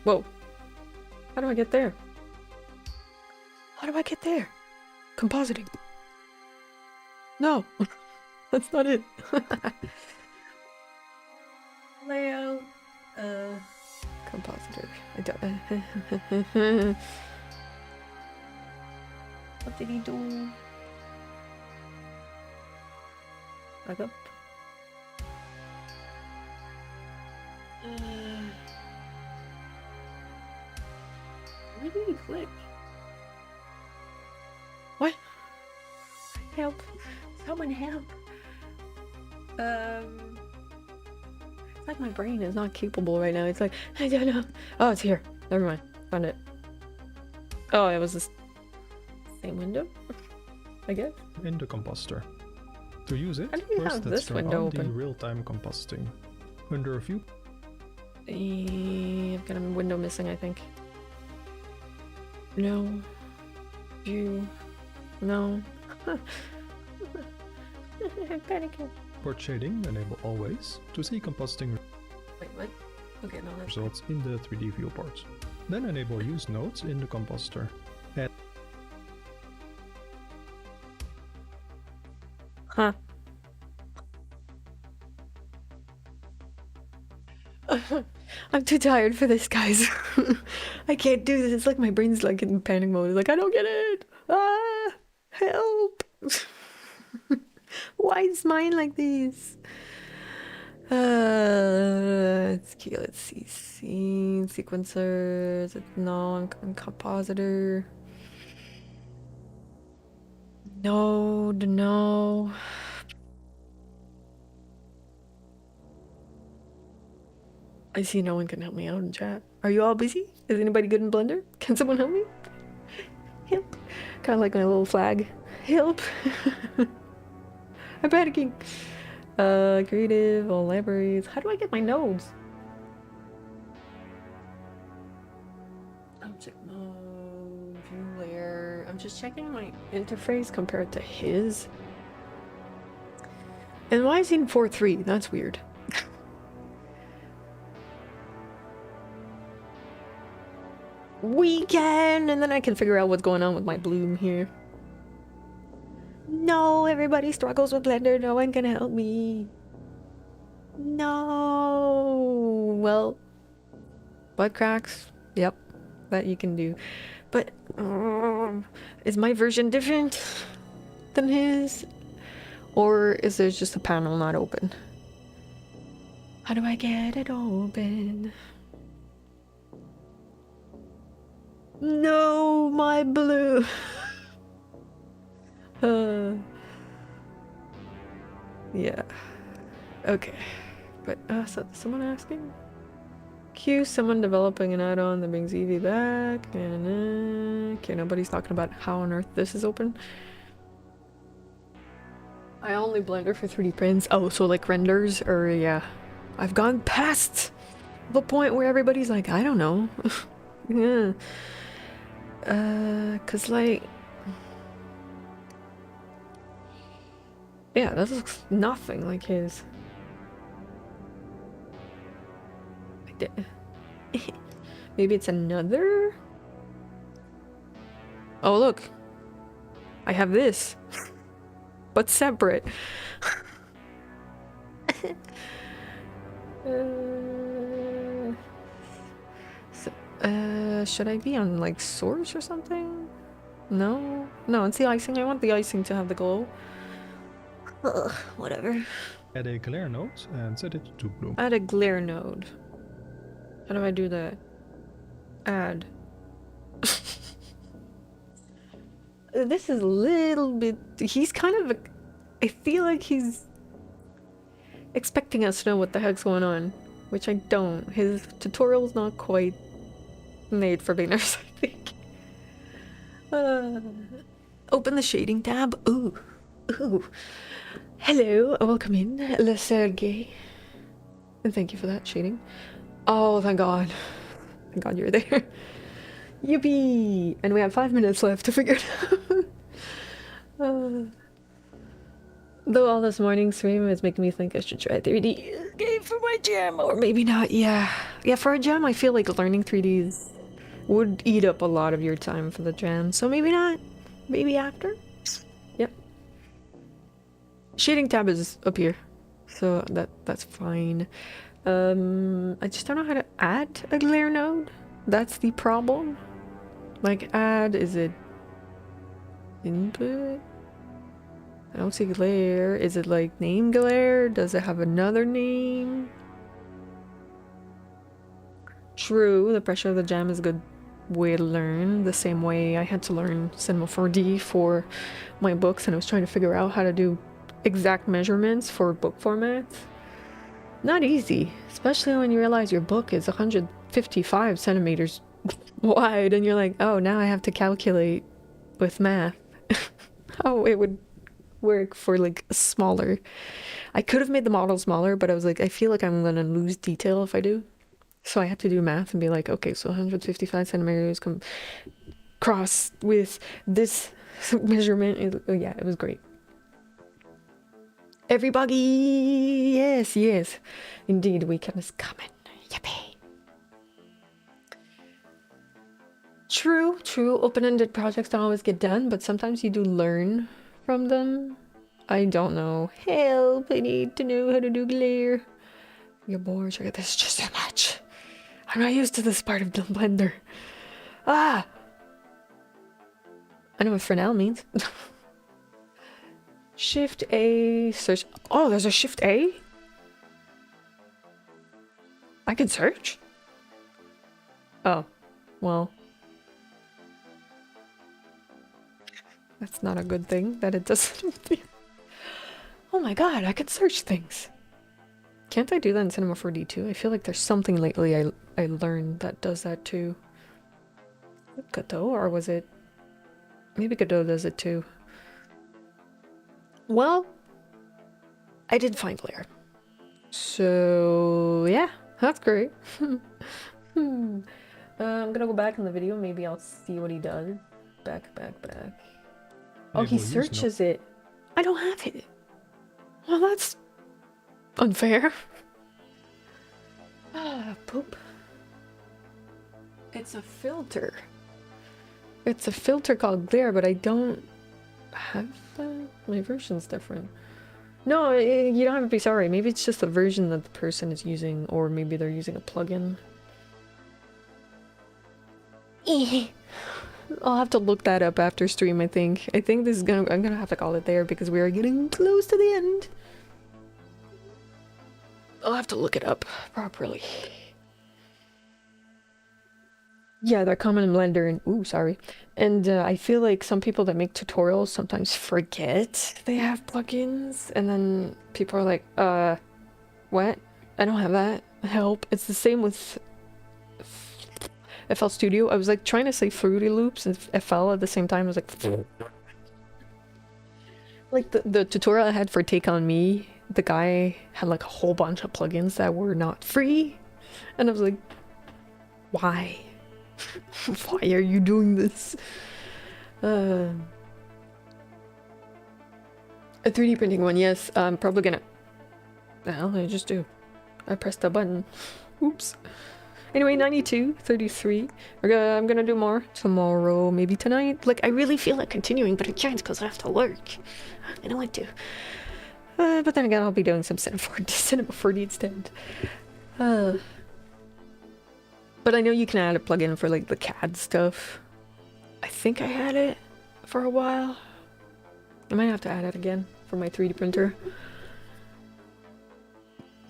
Speaker 1: Whoa. How do I get there? How do I get there? Compositing. No. That's not it. Layout. Compositor. I don't. What did he do? Back up. Where did he click? What? Help. Someone help. It's like my brain is not capable right now. It's like, I don't know. Oh, it's here. Never mind. Found it. Oh, it was the same window? I guess.
Speaker 3: In the compositor. To use it,
Speaker 1: How do you
Speaker 3: first
Speaker 1: have
Speaker 3: let's
Speaker 1: this
Speaker 3: turn
Speaker 1: window
Speaker 3: on the
Speaker 1: open?
Speaker 3: real-time compositing. Under View,
Speaker 1: I've got a window missing, I think. No. View. No. I'm panicking.
Speaker 3: port shading, enable always, to see compositing
Speaker 1: Wait, what? Okay, no, that's
Speaker 3: results in the 3D viewport. Then enable use nodes in the compositor.
Speaker 1: Huh. I'm too tired for this, guys. I can't do this. It's like my brain's like in panic mode. It's like, I don't get it. Ah, help. Why is mine like this? Let's see. Scene, sequencers. No, I'm compositor. No. I see no one can help me out in chat. Are you all busy? Is anybody good in Blender? Can someone help me? Help. Kind of like my little flag. Help. I'm panicking. Creative, all libraries. How do I get my nodes? Object mode, view layer. I'm just checking my interface compared to his. And why is he in 4.3? That's weird. Weekend, and then I can figure out what's going on with my bloom here. No, everybody struggles with Blender. No one can help me. No. Well, butt cracks. Yep, that you can do. But is my version different than his? Or is there just a panel not open? How do I get it open? No, my blue. Yeah. Okay. But so someone asking? Q, someone developing an add-on that brings Eevee back. And okay, nobody's talking about how on earth this is open. I only Blender for 3D prints. Oh, so like renders, or yeah. I've gone past the point where everybody's like, I don't know. Yeah. Cause like, yeah, that looks nothing like his. Maybe it's another? Oh, look. I have this. but separate. Should I be on like source or something? No, no, it's the icing. I want the icing to have the glow. Ugh, whatever.
Speaker 3: Add a glare node and set it to bloom.
Speaker 1: Add a glare node. How do I do that? Add. This is a little bit... He's kind of... I feel like he's expecting us to know what the heck's going on, which I don't. His tutorial's not quite made for beginners, I think. Open the shading tab. Ooh. Ooh. Hello, welcome in, Le Sergey. And thank you for that shading. Oh, thank God. Thank God you're there. Yippee! And we have 5 minutes left to figure it out. Though all this morning stream is making me think I should try 3D game for my jam, or maybe not. Yeah, for a jam I feel like learning 3Ds would eat up a lot of your time for the jam, so maybe not. Maybe after? Yep. Shading tab is up here, so that's fine. I just don't know how to add a glare node. That's the problem. Like add, is it input? I don't see glare. Is it like name glare? Does it have another name? True, the pressure of the jam is a good way to learn. The same way I had to learn Cinema 4D for my books, and I was trying to figure out how to do exact measurements for book formats. Not easy, especially when you realize your book is 155 centimeters wide, and you're like, oh, now I have to calculate with math how it would work for like smaller. I could have made the model smaller, but I was like, I feel like I'm gonna lose detail if I do. So I have to do math and be like, okay, so 155 centimeters cross with this measurement. Oh yeah, it was great. Everybody, yes, indeed, weekend is coming. Yippee. True. Open-ended projects don't always get done, but sometimes you do learn from them. I don't know. Help, I need to know how to do glare. You're bored, check out this, just too much. I'm not used to this part of the blender. Ah! I know what Fresnel means. Shift A, search. Oh, there's a Shift A? I can search? Oh, well. That's not a good thing that it doesn't. Oh my god, I can search things. Can't I do that in Cinema 4D too? I feel like there's something lately I learned that does that too. Godot, or was it? Maybe Godot does it too. Well, I did find glare. So, yeah, that's great. I'm gonna go back in the video. Maybe I'll see what he does. Back. Oh, he searches it. I don't have it. Well, that's unfair. Ah, poop. It's a filter. It's a filter called glare, but I don't have that. My version's different. No, you don't have to be sorry. Maybe it's just the version that the person is using, or maybe they're using a plugin. I'll have to look that up after stream, I think. I think this is I'm gonna have to call it there because we are getting close to the end. I'll have to look it up properly. Yeah, they're common in Blender and... Ooh, sorry. And I feel like some people that make tutorials sometimes forget they have plugins. And then people are like, what? I don't have that. Help. It's the same with FL Studio. I was like trying to say Fruity Loops and FL at the same time. I was like the tutorial I had for Take On Me, the guy had like a whole bunch of plugins that were not free. And I was like, why? Why are you doing this? A 3D printing one, yes. I'm probably gonna... Well, I just do. I pressed the button. Oops. Anyway, 92, 33. I'm gonna do more tomorrow, maybe tonight. Like, I really feel like continuing, but I can't because I have to work. I don't want to. But then again, I'll be doing some Cinema 4D instead. But I know you can add a plugin for like the CAD stuff. I think I had it for a while. I might have to add it again for my 3D printer.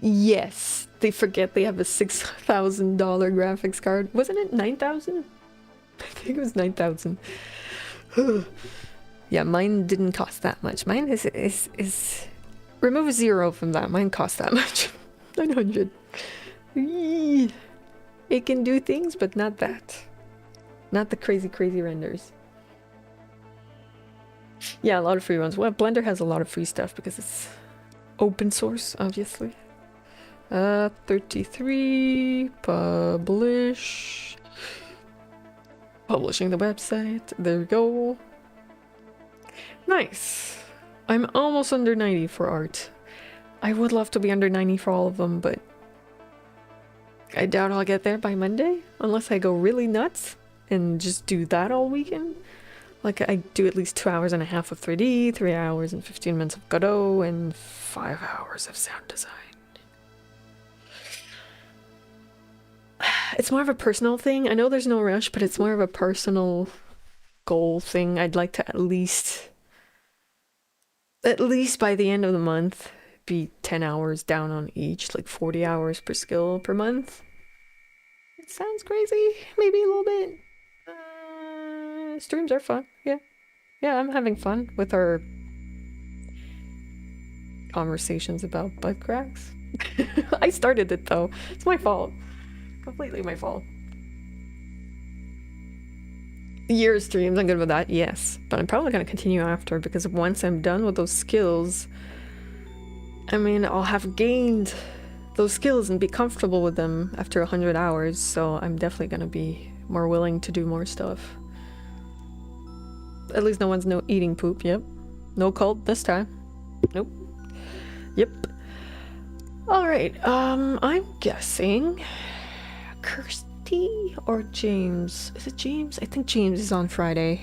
Speaker 1: Yes, they forget they have a $6,000 graphics card. Wasn't it 9,000? I think it was 9,000. Yeah, mine didn't cost that much. Mine is remove a zero from that. Mine cost that much. 900. It can do things, but not that. Not the crazy renders. Yeah, a lot of free ones. Well, Blender has a lot of free stuff because it's open source, obviously. 33, publish. Publishing the website. There we go. Nice. I'm almost under 90 for art. I would love to be under 90 for all of them, but I doubt I'll get there by Monday, unless I go really nuts and just do that all weekend. Like, I do at least 2 hours and a half of 3D, 3 hours and 15 minutes of Godot, and 5 hours of sound design. It's more of a personal thing. I know there's no rush, but it's more of a personal goal thing. I'd like to at least by the end of the month, be 10 hours down on each, like 40 hours per skill per month. It sounds crazy, maybe a little bit. Streams are fun, yeah. Yeah, I'm having fun with our conversations about butt cracks. I started it though. It's my fault. Completely my fault. Year streams, I'm good with that, yes. But I'm probably going to continue after, because once I'm done with those skills, I mean, I'll have gained those skills and be comfortable with them after 100 hours, so I'm definitely going to be more willing to do more stuff. At least no one's eating poop, yep. No cold this time. Nope. Yep. Alright, I'm guessing Kirsty or James? Is it James? I think James is on Friday.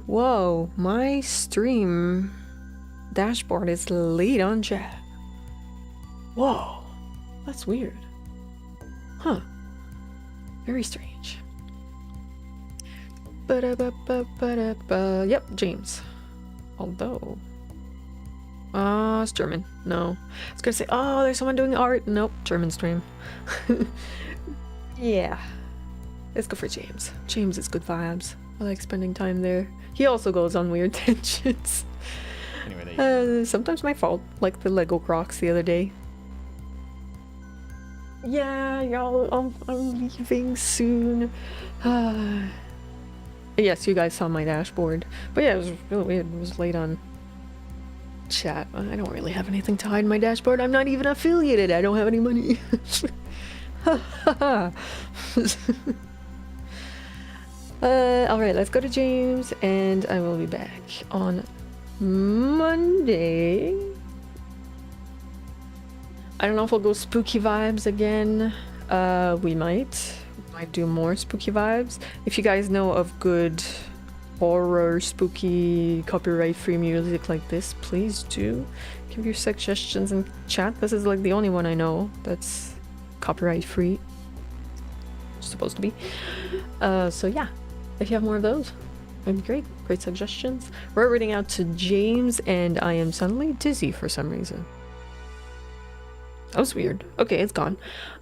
Speaker 1: Whoa, my stream dashboard is late on chat. Whoa, that's weird. Huh. Very strange. Yep, James. Although... it's German. No. I was gonna say, oh, there's someone doing art. Nope, German stream. Yeah. Let's go for James. James is good vibes. I like spending time there. He also goes on weird tangents. Anyway, sometimes my fault, like the Lego Crocs the other day. Yeah, y'all, I'm leaving soon. Yes, you guys saw my dashboard. But yeah, it was really weird. It was late on chat. I don't really have anything to hide in my dashboard. I'm not even affiliated. I don't have any money. Alright, let's go to James, and I will be back on Monday. I don't know if we'll go spooky vibes again. We might do more spooky vibes. If you guys know of good horror, spooky, copyright-free music like this, please do give your suggestions in chat. This is like the only one I know that's copyright-free. Supposed to be. So yeah, if you have more of those, that'd be great. Great suggestions. We're reading out to James, and I am suddenly dizzy for some reason. That was weird. Okay, it's gone.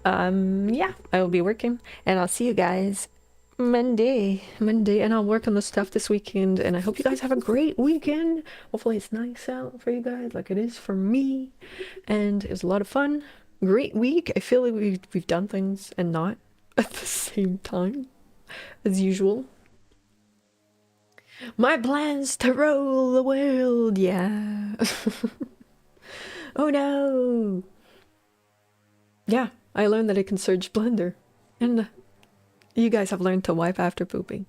Speaker 1: Yeah, I will be working, and I'll see you guys Monday, and I'll work on the stuff this weekend, and I hope you guys have a great weekend. Hopefully it's nice out for you guys like it is for me, and it was a lot of fun. Great week. I feel like we've done things and not at the same time as usual. My plans to rule the world, yeah. Oh no. Yeah, I learned that I can search Blender, and you guys have learned to wipe after pooping.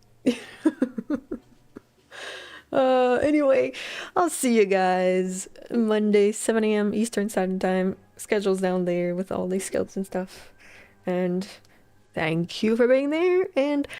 Speaker 1: Anyway, I'll see you guys Monday, 7 a.m. Eastern Standard Time. Schedule's down there with all these scouts and stuff. And thank you for being there, and